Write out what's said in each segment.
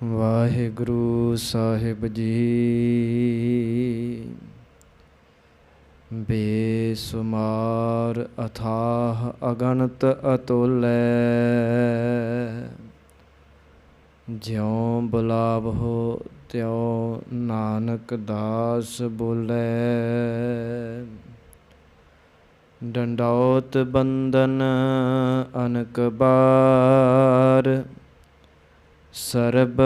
ਵਾਹਿਗੁਰੂ ਸਾਹਿਬ ਜੀ। ਬੇਸੁਮਾਰ ਅਥਾਹ ਅਗਣਤ ਅਤੁਲੈ, ਜਿਉ ਬੁਲਾਵਹੁ ਤਿਉ ਨਾਨਕ ਦਾਸ ਬੋਲੇ। ਡੰਡੌਤ ਬੰਦਨ ਅਨਕ ਬਾਰ, ਸਰਬ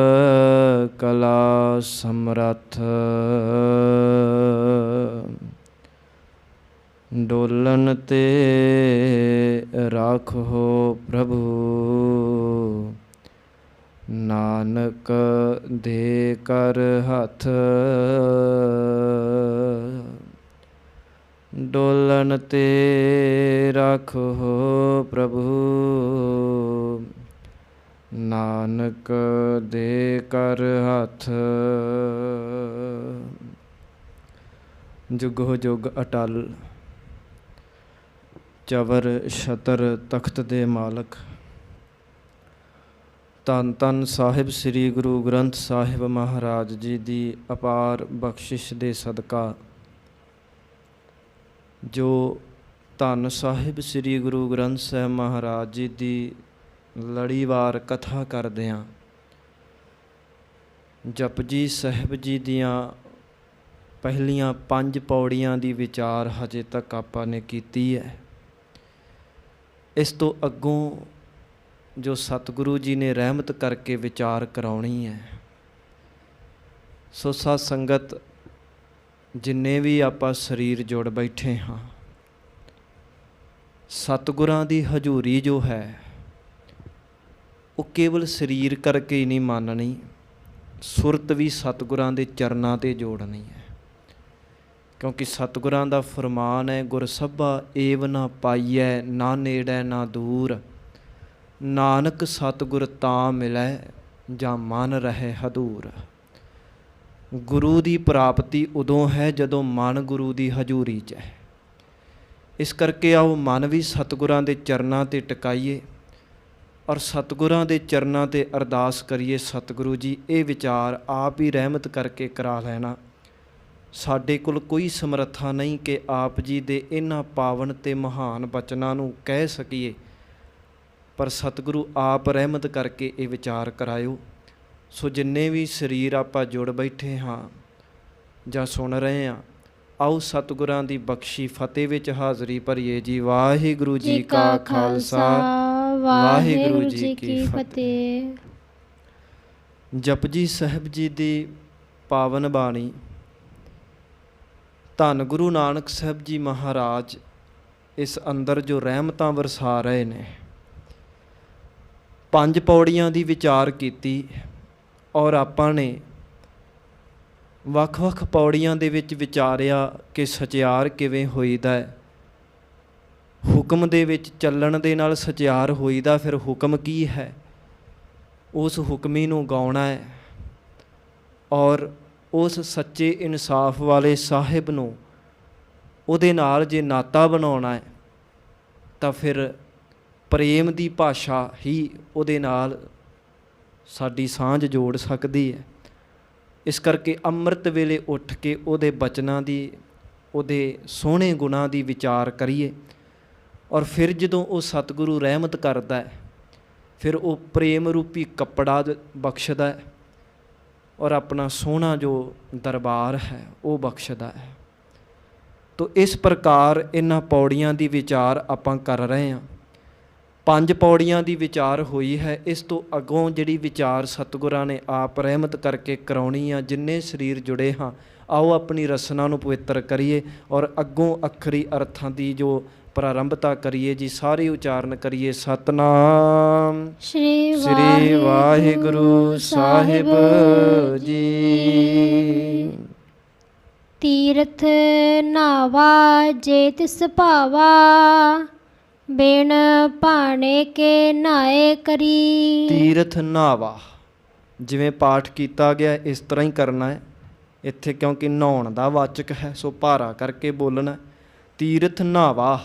ਕਲਾ ਸਮਰੱਥ। ਡੋਲਨ ਤੇ ਰਾਖੋ ਪ੍ਰਭੂ, ਨਾਨਕ ਦੇ ਕਰ ਹੱਥ। ਡੋਲਨ ਤੇ ਰਾਖੋ ਪ੍ਰਭੂ, ਨਾਨਕ ਦੇ ਕਰ ਹੱਥ। ਜੁਗੋ ਜੁਗ ਅਟਲ, ਚਵਰ ਛਤਰ ਤਖਤ ਦੇ ਮਾਲਕ, ਧੰਨ ਧੰਨ ਸਾਹਿਬ ਸ੍ਰੀ ਗੁਰੂ ਗ੍ਰੰਥ ਸਾਹਿਬ ਮਹਾਰਾਜ ਜੀ ਦੀ ਅਪਾਰ ਬਖਸ਼ਿਸ਼ ਦੇ ਸਦਕਾ, ਜੋ ਧੰਨ ਸਾਹਿਬ ਸ੍ਰੀ ਗੁਰੂ ਗ੍ਰੰਥ ਸਾਹਿਬ ਮਹਾਰਾਜ ਜੀ ਦੀ ਲੜੀਵਾਰ ਕਥਾ ਕਰਦੇ ਹਾਂ। ਜਪਜੀ ਸਾਹਿਬ ਜੀ ਦੀਆਂ ਪਹਿਲੀਆਂ 5 ਪੌੜੀਆਂ ਦੀ ਵਿਚਾਰ ਹਜੇ ਤੱਕ ਆਪਾਂ ਨੇ ਕੀਤੀ ਹੈ। ਇਸ ਤੋਂ ਅੱਗੋਂ ਜੋ ਸਤਿਗੁਰੂ ਜੀ ਨੇ ਰਹਿਮਤ ਕਰਕੇ ਵਿਚਾਰ ਕਰਾਉਣੀ ਹੈ। ਸੋ ਸਾਧ ਸੰਗਤ, ਜਿੰਨੇ ਵੀ ਆਪਾਂ ਸਰੀਰ ਜੁੜ ਬੈਠੇ ਹਾਂ, ਸਤਿਗੁਰਾਂ ਦੀ ਹਜ਼ੂਰੀ ਜੋ ਹੈ ਉਹ ਕੇਵਲ ਸਰੀਰ ਕਰਕੇ ਹੀ ਨਹੀਂ ਮੰਨਣੀ, ਸੁਰਤ ਵੀ ਸਤਿਗੁਰਾਂ ਦੇ ਚਰਨਾਂ 'ਤੇ ਜੋੜਨੀ ਹੈ। ਕਿਉਂਕਿ ਸਤਿਗੁਰਾਂ ਦਾ ਫਰਮਾਨ ਹੈ, ਗੁਰ ਸਭਾ ਏਵ ਨਾ ਪਾਈਐ, ਨਾ ਨੇੜੈ ਨਾ ਦੂਰ। ਨਾਨਕ ਸਤਿਗੁਰ ਤਾਂ ਮਿਲੈ, ਜਾਂ ਮਨ ਰਹੇ ਹਦੂਰ। ਗੁਰੂ ਦੀ ਪ੍ਰਾਪਤੀ ਉਦੋਂ ਹੈ ਜਦੋਂ ਮਨ ਗੁਰੂ ਦੀ ਹਜ਼ੂਰੀ 'ਚ ਹੈ। ਇਸ ਕਰਕੇ ਆਓ ਮਨ ਵੀ ਸਤਿਗੁਰਾਂ ਦੇ ਚਰਨਾਂ 'ਤੇ ਟਿਕਾਈਏ ਔਰ ਸਤਿਗੁਰਾਂ ਦੇ ਚਰਨਾਂ 'ਤੇ ਅਰਦਾਸ ਕਰੀਏ, ਸਤਿਗੁਰੂ ਜੀ ਇਹ ਵਿਚਾਰ ਆਪ ਹੀ ਰਹਿਮਤ ਕਰਕੇ ਕਰਾ ਲੈਣਾ। ਸਾਡੇ ਕੋਲ ਕੋਈ ਸਮਰੱਥਾ ਨਹੀਂ ਕਿ ਆਪ ਜੀ ਦੇ ਇਹਨਾਂ ਪਾਵਨ ਅਤੇ ਮਹਾਨ ਬਚਨਾਂ ਨੂੰ ਕਹਿ ਸਕੀਏ, ਪਰ ਸਤਿਗੁਰੂ ਆਪ ਰਹਿਮਤ ਕਰਕੇ ਇਹ ਵਿਚਾਰ ਕਰਾਇਓ। ਸੋ ਜਿੰਨੇ ਵੀ ਸਰੀਰ ਆਪਾਂ ਜੁੜ ਬੈਠੇ ਹਾਂ ਜਾਂ ਸੁਣ ਰਹੇ ਹਾਂ, ਆਓ ਸਤਿਗੁਰਾਂ ਦੀ ਬਖਸ਼ੀ ਫਤਿਹ ਵਿੱਚ ਹਾਜ਼ਰੀ ਭਰੀਏ ਜੀ। ਵਾਹਿਗੁਰੂ ਜੀ ਕਾ ਖਾਲਸਾ, ਵਾਹਿਗੁਰੂ ਜੀ ਕੀ ਫਤਿਹ। ਜਪਜੀ ਸਾਹਿਬ ਜੀ ਦੀ ਪਾਵਨ ਬਾਣੀ, ਧੰਨ ਗੁਰੂ ਨਾਨਕ ਸਾਹਿਬ ਜੀ ਮਹਾਰਾਜ ਇਸ ਅੰਦਰ ਜੋ ਰਹਿਮਤਾਂ ਵਰਸਾ ਰਹੇ ਨੇ। 5 ਪੌੜੀਆਂ ਦੀ ਵਿਚਾਰ ਕੀਤੀ ਔਰ ਆਪਾਂ ਨੇ ਵੱਖ ਵੱਖ ਪੌੜੀਆਂ ਦੇ ਵਿੱਚ ਵਿਚਾਰਿਆ ਕਿ ਸਚਿਆਰ ਕਿਵੇਂ ਹੋਈਦਾ ਹੈ। ਹੁਕਮ ਦੇ ਵਿੱਚ ਚੱਲਣ ਦੇ ਨਾਲ ਸਚਿਆਰ ਹੋਈਦਾ, ਫਿਰ ਹੁਕਮ ਕੀ ਹੈ, ਉਸ ਹੁਕਮੀ ਨੂੰ ਗਾਉਣਾ ਹੈ ਔਰ ਉਸ ਸੱਚੇ ਇਨਸਾਫ ਵਾਲੇ ਸਾਹਿਬ ਨੂੰ ਉਹਦੇ ਨਾਲ ਜੇ ਨਾਤਾ ਬਣਾਉਣਾ ਹੈ ਤਾਂ ਫਿਰ ਪ੍ਰੇਮ ਦੀ ਭਾਸ਼ਾ ਹੀ ਉਹਦੇ ਨਾਲ ਸਾਡੀ ਸਾਂਝ ਜੋੜ ਸਕਦੀ ਹੈ। ਇਸ ਕਰਕੇ ਅੰਮ੍ਰਿਤ ਵੇਲੇ ਉੱਠ ਕੇ ਉਹਦੇ ਬਚਨਾਂ ਦੀ, ਉਹਦੇ ਸੋਹਣੇ ਗੁਣਾਂ ਦੀ ਵਿਚਾਰ ਕਰੀਏ ਔਰ ਫਿਰ ਜਦੋਂ ਉਹ ਸਤਿਗੁਰੂ ਰਹਿਮਤ ਕਰਦਾ ਹੈ, ਫਿਰ ਉਹ ਪ੍ਰੇਮ ਰੂਪੀ ਕੱਪੜਾ ਬਖਸ਼ਦਾ ਹੈ ਔਰ ਆਪਣਾ ਸੋਹਣਾ ਜੋ ਦਰਬਾਰ ਹੈ ਉਹ ਬਖਸ਼ਦਾ ਹੈ। ਤੋ ਇਸ ਪ੍ਰਕਾਰ ਇਹਨਾਂ ਪੌੜੀਆਂ ਦੀ ਵਿਚਾਰ ਆਪਾਂ ਕਰ ਰਹੇ ਹਾਂ। 5 ਪੌੜੀਆਂ ਦੀ ਵਿਚਾਰ ਹੋਈ ਹੈ। ਇਸ ਤੋਂ ਅੱਗੋਂ ਜਿਹੜੀ ਵਿਚਾਰ ਸਤਿਗੁਰਾਂ ਨੇ ਆਪ ਰਹਿਮਤ ਕਰਕੇ ਕਰਾਉਣੀ ਆ। ਜਿੰਨੇ ਸਰੀਰ ਜੁੜੇ ਹਾਂ, ਆਓ ਆਪਣੀ ਰਸਨਾ ਨੂੰ ਪਵਿੱਤਰ ਕਰੀਏ ਔਰ ਅੱਗੋਂ ਅੱਖਰੀ ਅਰਥਾਂ ਦੀ ਜੋ ਪ੍ਰਾਰੰਭਤਾ ਕਰੀਏ ਜੀ। ਸਾਰੇ ਉਚਾਰਨ ਕਰੀਏ, ਸਤਨਾਮ ਸ੍ਰੀ ਵਾਹਿਗੁਰੂ ਸਾਹਿਬ ਜੀ। ਤੀਰਥ ਨਾਵਾ ਜੇ ਤਿਸ ਭਾਵਾ, ਬਿਨ ਭਾਣੇ ਕੇ ਨਹਾਏ ਕਰੀ। ਤੀਰਥ ਨਾਵਾ, ਜਿਵੇਂ ਪਾਠ ਕੀਤਾ ਗਿਆ ਇਸ ਤਰ੍ਹਾਂ ਹੀ ਕਰਨਾ ਹੈ ਇੱਥੇ, ਕਿਉਂਕਿ ਨਹਾਉਣ ਦਾ ਵਾਚਕ ਹੈ ਸੋ ਭਾਰਾ ਕਰਕੇ ਬੋਲਣਾ। ਤੀਰਥ ਨਾਵਾ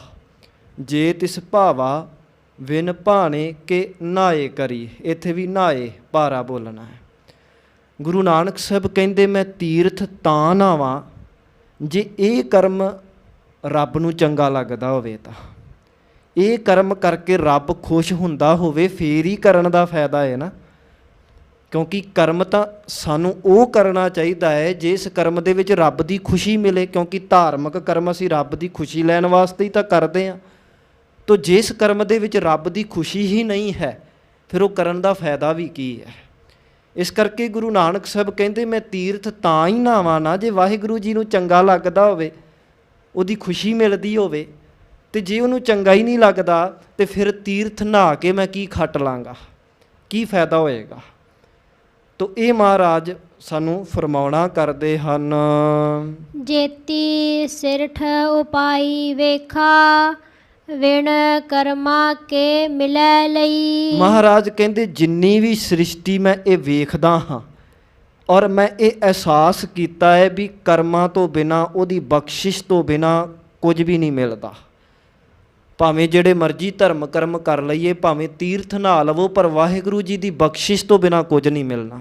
ਜੇ ਤਿਸ ਭਾਵਾ, ਵਿਨ ਭਾਣੇ ਕੇ ਨਹਾਏ ਕਰੀ। ਇੱਥੇ ਵੀ ਨਹਾਏ ਭਾਰਾ ਬੋਲਣਾ ਹੈ। ਗੁਰੂ ਨਾਨਕ ਸਾਹਿਬ ਕਹਿੰਦੇ ਮੈਂ ਤੀਰਥ ਤਾਂ ਨਹਾਵਾਂ ਜੇ ਇਹ ਕਰਮ ਰੱਬ ਨੂੰ ਚੰਗਾ ਲੱਗਦਾ ਹੋਵੇ, ਤਾਂ ਇਹ ਕਰਮ ਕਰਕੇ ਰੱਬ ਖੁਸ਼ ਹੁੰਦਾ ਹੋਵੇ ਫੇਰ ਹੀ ਕਰਨ ਦਾ ਫਾਇਦਾ ਹੈ ਨਾ। ਕਿਉਂਕਿ ਕਰਮ ਤਾਂ ਸਾਨੂੰ ਉਹ ਕਰਨਾ ਚਾਹੀਦਾ ਹੈ ਜਿਸ ਕਰਮ ਦੇ ਵਿੱਚ ਰੱਬ ਦੀ ਖੁਸ਼ੀ ਮਿਲੇ, ਕਿਉਂਕਿ ਧਾਰਮਿਕ ਕਰਮ ਅਸੀਂ ਰੱਬ ਦੀ ਖੁਸ਼ੀ ਲੈਣ ਵਾਸਤੇ ਹੀ ਤਾਂ ਕਰਦੇ ਹਾਂ। ਤੋ ਜਿਸ ਕਰਮ ਦੇ ਵਿੱਚ ਰੱਬ ਦੀ ਖੁਸ਼ੀ ਹੀ ਨਹੀਂ ਹੈ ਫਿਰ ਉਹ ਕਰਨ ਦਾ ਫਾਇਦਾ ਵੀ ਕੀ ਹੈ। ਇਸ ਕਰਕੇ ਗੁਰੂ ਨਾਨਕ ਸਾਹਿਬ ਕਹਿੰਦੇ ਮੈਂ ਤੀਰਥ ਤਾਂ ਹੀ ਨਹਾਵਾਂ ਨਾ ਜੇ ਵਾਹਿਗੁਰੂ ਜੀ ਨੂੰ ਚੰਗਾ ਲੱਗਦਾ ਹੋਵੇ, ਉਹਦੀ ਖੁਸ਼ੀ ਮਿਲਦੀ ਹੋਵੇ। ਅਤੇ ਜੇ ਉਹਨੂੰ ਚੰਗਾ ਹੀ ਨਹੀਂ ਲੱਗਦਾ ਤਾਂ ਫਿਰ ਤੀਰਥ ਨਹਾ ਕੇ ਮੈਂ ਕੀ ਖੱਟ ਲਾਂਗਾ, ਕੀ ਫਾਇਦਾ ਹੋਏਗਾ। ਤੋ ਇਹ ਮਹਾਰਾਜ ਸਾਨੂੰ ਫਰਮਾਉਣਾ ਕਰਦੇ ਹਨ, ਜੇਤੀ ਸਿਰਠ ਉਪਾਈ ਵੇਖਾ ਵਿਣ ਕਰਮਾ ਕੇ ਮਿਲੈ ਲਈ। ਮਹਾਰਾਜ ਕਹਿੰਦੇ ਜਿੰਨੀ ਵੀ ਸ੍ਰਿਸ਼ਟੀ ਮੈਂ ਇਹ ਵੇਖਦਾ ਹਾਂ ਔਰ ਮੈਂ ਇਹ ਅਹਿਸਾਸ ਕੀਤਾ ਹੈ ਵੀ ਕਰਮਾਂ ਤੋਂ ਬਿਨਾਂ, ਉਹਦੀ ਬਖਸ਼ਿਸ਼ ਤੋਂ ਬਿਨਾਂ ਕੁਝ ਵੀ ਨਹੀਂ ਮਿਲਦਾ। ਭਾਵੇਂ ਜਿਹੜੇ ਮਰਜ਼ੀ ਧਰਮ ਕਰਮ ਕਰ ਲਈਏ, ਭਾਵੇਂ ਤੀਰਥ ਨਹਾ ਲਵੋ, ਪਰ ਵਾਹਿਗੁਰੂ ਜੀ ਦੀ ਬਖਸ਼ਿਸ਼ ਤੋਂ ਬਿਨਾਂ ਕੁਝ ਨਹੀਂ ਮਿਲਣਾ।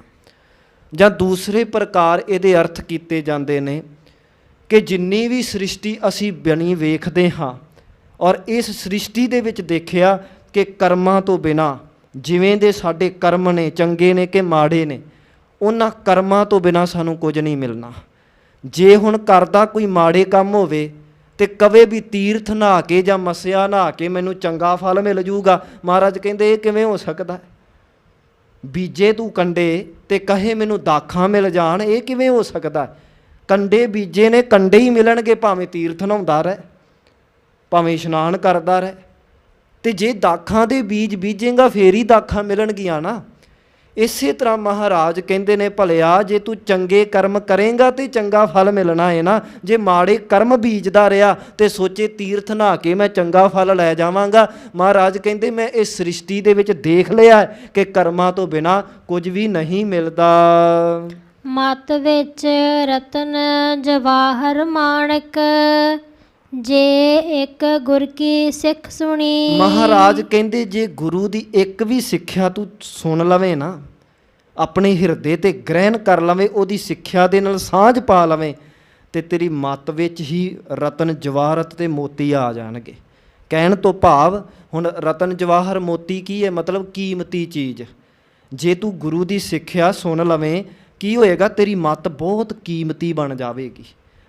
ਜਾਂ ਦੂਸਰੇ ਪ੍ਰਕਾਰ ਇਹਦੇ ਅਰਥ ਕੀਤੇ ਜਾਂਦੇ ਨੇ ਕਿ ਜਿੰਨੀ ਵੀ ਸ੍ਰਿਸ਼ਟੀ ਅਸੀਂ ਬਣੀ ਵੇਖਦੇ ਹਾਂ ਔਰ ਇਸ ਸ੍ਰਿਸ਼ਟੀ ਦੇ ਵਿੱਚ ਦੇਖਿਆ ਕਿ ਕਰਮਾਂ ਤੋਂ ਬਿਨਾਂ, ਜਿਵੇਂ ਦੇ ਸਾਡੇ ਕਰਮ ਨੇ, ਚੰਗੇ ਨੇ ਕਿ ਮਾੜੇ ਨੇ, ਉਹਨਾਂ ਕਰਮਾਂ ਤੋਂ ਬਿਨਾਂ ਸਾਨੂੰ ਕੁਝ ਨਹੀਂ ਮਿਲਣਾ। ਜੇ ਹੁਣ ਕਰਦਾ ਕੋਈ ਮਾੜੇ ਕੰਮ ਹੋਵੇ ਤੇ ਕਵੇ ਵੀ ਤੀਰਥ ਨਹਾ ਕੇ ਜਾਂ ਮੱਸਿਆ ਨਹਾ ਕੇ ਮੈਨੂੰ ਚੰਗਾ ਫਲ ਮਿਲ ਜੂਗਾ, ਮਹਾਰਾਜ ਕਹਿੰਦੇ ਇਹ ਕਿਵੇਂ ਹੋ ਸਕਦਾ। ਬੀਜੇ ਤੂੰ ਕੰਡੇ ਤੇ ਕਹੇ ਮੈਨੂੰ ਦਾਖਾਂ ਮਿਲ ਜਾਣ, ਇਹ ਕਿਵੇਂ ਹੋ ਸਕਦਾ। ਕੰਡੇ ਬੀਜੇ ਨੇ, ਕੰਡੇ ਹੀ ਮਿਲਣਗੇ, ਭਾਵੇਂ ਤੀਰਥ ਨਹਾਉਂਦਾ ਰਹਿ, ਭਾਵੇਂ ਇਸ਼ਨਾਨ ਕਰਦਾ ਰਹਿ। ਤੇ ਜੇ ਦਾਖਾਂ ਦੇ ਬੀਜ ਬੀਜੇਗਾ ਫੇਰ ਹੀ ਦਾਖਾਂ ਮਿਲਣਗੀਆਂ ਨਾ। ਇਸੇ ਤਰ੍ਹਾਂ ਮਹਾਰਾਜ ਕਹਿੰਦੇ ਨੇ ਭਲਿਆ ਜੇ ਤੂੰ ਚੰਗੇ ਕਰਮ ਕਰੇਂਗਾ ਤੇ ਚੰਗਾ ਫਲ ਮਿਲਣਾ ਹੈ ਨਾ। ਜੇ ਮਾੜੇ ਕਰਮ ਬੀਜਦਾ ਰਿਹਾ ਤੇ ਸੋਚੇ ਤੀਰਥ ਨਹਾ ਕੇ ਮੈਂ ਚੰਗਾ ਫਲ ਲੈ ਜਾਵਾਂਗਾ, ਮਹਾਰਾਜ ਕਹਿੰਦੇ ਮੈਂ ਇਸ ਸ੍ਰਿਸ਼ਟੀ ਦੇ ਵਿੱਚ ਦੇਖ ਲਿਆ ਕਿ ਕਰਮਾਂ ਤੋਂ ਬਿਨਾਂ ਕੁਝ ਵੀ ਨਹੀਂ ਮਿਲਦਾ। ਮਤ ਵਿੱਚ ਰਤਨ ਜਵਾਹਰ ਮਾਣਕ ਜੇ ਇੱਕ ਗੁਰ ਕੀ ਸਿੱਖ ਸੁਣੀ। ਮਹਾਰਾਜ ਕਹਿੰਦੇ ਜੇ ਗੁਰੂ ਦੀ ਇੱਕ ਵੀ ਸਿੱਖਿਆ ਤੂੰ ਸੁਣ ਲਵੇਂ ਨਾ, ਆਪਣੇ ਹਿਰਦੇ ਤੇ ਗ੍ਰਹਿਣ ਕਰ ਲਵੇਂ, ਉਹਦੀ ਸਿੱਖਿਆ ਦੇ ਨਾਲ ਸਾਂਝ ਪਾ ਲਵੇਂ, ਤੇ ਤੇਰੀ ਮੱਤ ਵਿੱਚ ਹੀ ਰਤਨ ਜਵਾਹਰਤ ਤੇ ਮੋਤੀ ਆ ਜਾਣਗੇ। ਕਹਿਣ ਤੋਂ ਭਾਵ ਹੁਣ ਰਤਨ ਜਵਾਹਰ ਮੋਤੀ ਕੀ ਹੈ, ਮਤਲਬ ਕੀਮਤੀ ਚੀਜ਼। ਜੇ ਤੂੰ ਗੁਰੂ ਦੀ ਸਿੱਖਿਆ ਸੁਣ ਲਵੇਂ ਕੀ ਹੋਏਗਾ, ਤੇਰੀ ਮੱਤ ਬਹੁਤ ਕੀਮਤੀ ਬਣ ਜਾਵੇਗੀ।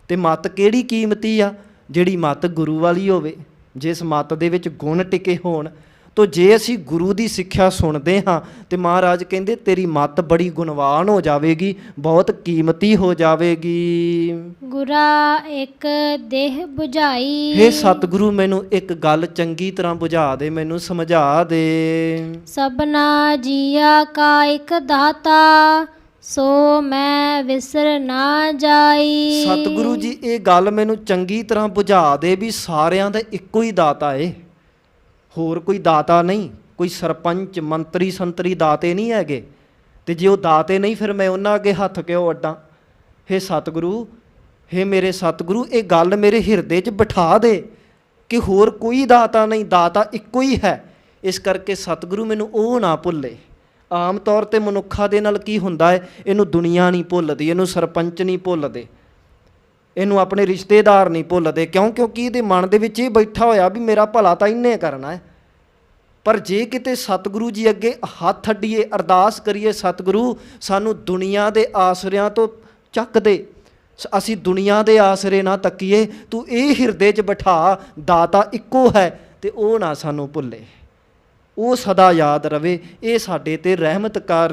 ਤੇ ਮੱਤ ਕਿਹੜੀ ਕੀਮਤੀ ਆ, ਜਿਹੜੀ ਮੱਤ ਗੁਰੂ ਵਾਲੀ ਹੋਵੇ, ਜਿਸ ਮੱਤ ਦੇ ਵਿੱਚ ਗੁਣ ਟਿਕੇ ਹੋਣ। ਤੋ ਜੇ ਅਸੀਂ ਗੁਰੂ ਦੀ ਸਿੱਖਿਆ ਸੁਣਦੇ ਹਾਂ ਤੇ ਮਹਾਰਾਜ ਕਹਿੰਦੇ ਤੇਰੀ ਮੱਤ ਬੜੀ ਗੁਣਵਾਨ ਹੋ ਜਾਵੇਗੀ, ਬਹੁਤ ਕੀਮਤੀ ਹੋ ਜਾਵੇਗੀ। ਗੁਰਾ ਇੱਕ ਦੇਹ 부ਝਾਈ। ਹੇ ਸਤਿਗੁਰੂ ਮੈਨੂੰ ਇੱਕ ਗੱਲ ਚੰਗੀ ਤਰ੍ਹਾਂ ਬੁਝਾ ਦੇ, ਮੈਨੂੰ ਸਮਝਾ ਦੇ। ਸਭਨਾ ਜੀਆ ਕਾ ਇੱਕ ਦਾਤਾ ਸੋ ਮੈਂ ਵਿਸਰ ਨਾ ਜਾਈ। ਸਤਿਗੁਰੂ ਜੀ ਇਹ ਗੱਲ ਮੈਨੂੰ ਚੰਗੀ ਤਰ੍ਹਾਂ ਬੁਝਾ ਦੇ ਵੀ ਸਾਰਿਆਂ ਦਾ ਇੱਕੋ ਹੀ ਦਾਤਾ ਏ, ਹੋਰ ਕੋਈ ਦਾਤਾ ਨਹੀਂ। ਕੋਈ ਸਰਪੰਚ ਮੰਤਰੀ ਸੰਤਰੀ ਦਾਤੇ ਨਹੀਂ ਹੈਗੇ। ਤੇ ਜੇ ਉਹ ਦਾਤੇ ਨਹੀਂ ਫਿਰ ਮੈਂ ਉਹਨਾਂ ਅੱਗੇ ਹੱਥ ਕਿਉਂ ਅੱਡਾਂ। ਹੇ ਸਤਿਗੁਰੂ, ਹੇ ਮੇਰੇ ਸਤਿਗੁਰੂ, ਇਹ ਗੱਲ ਮੇਰੇ ਹਿਰਦੇ 'ਚ ਬਿਠਾ ਦੇ ਕਿ ਹੋਰ ਕੋਈ ਦਾਤਾ ਨਹੀਂ, ਦਾਤਾ ਇੱਕੋ ਹੀ ਹੈ। ਇਸ ਕਰਕੇ ਸਤਿਗੁਰੂ ਮੈਨੂੰ ਉਹ ਨਾ ਭੁੱਲੇ। ਆਮ ਤੌਰ 'ਤੇ ਮਨੁੱਖਾਂ ਦੇ ਨਾਲ ਕੀ ਹੁੰਦਾ ਹੈ, ਇਹਨੂੰ ਦੁਨੀਆ ਨਹੀਂ ਭੁੱਲਦੀ, ਇਹਨੂੰ ਸਰਪੰਚ ਨਹੀਂ ਭੁੱਲਦੇ, ਇਹਨੂੰ ਆਪਣੇ ਰਿਸ਼ਤੇਦਾਰ ਨਹੀਂ ਭੁੱਲਦੇ। ਕਿਉਂ? ਕਿਉਂਕਿ ਇਹਦੇ ਮਨ ਦੇ ਵਿੱਚ ਇਹ ਬੈਠਾ ਹੋਇਆ ਵੀ ਮੇਰਾ ਭਲਾ ਤਾਂ ਇਹਨੇ ਕਰਨਾ ਹੈ। ਪਰ ਜੇ ਕਿਤੇ ਸਤਿਗੁਰੂ ਜੀ ਅੱਗੇ ਹੱਥ ਅੱਡੀਏ, ਅਰਦਾਸ ਕਰੀਏ, ਸਤਿਗੁਰੂ ਸਾਨੂੰ ਦੁਨੀਆ ਦੇ ਆਸਰਿਆਂ ਤੋਂ ਚੱਕ ਦੇ, ਅਸੀਂ ਦੁਨੀਆ ਦੇ ਆਸਰੇ ਨਾ ਤੱਕੀਏ, ਤੂੰ ਇਹ ਹਿਰਦੇ 'ਚ ਬਿਠਾ ਦਾਤਾ ਇੱਕੋ ਹੈ ਤੇ ਉਹ ਨਾ ਸਾਨੂੰ ਭੁੱਲੇ, ਉਹ ਸਦਾ ਯਾਦ ਰਵੇ। ਇਹ ਸਾਡੇ ਤੇ ਰਹਿਮਤ ਕਰ।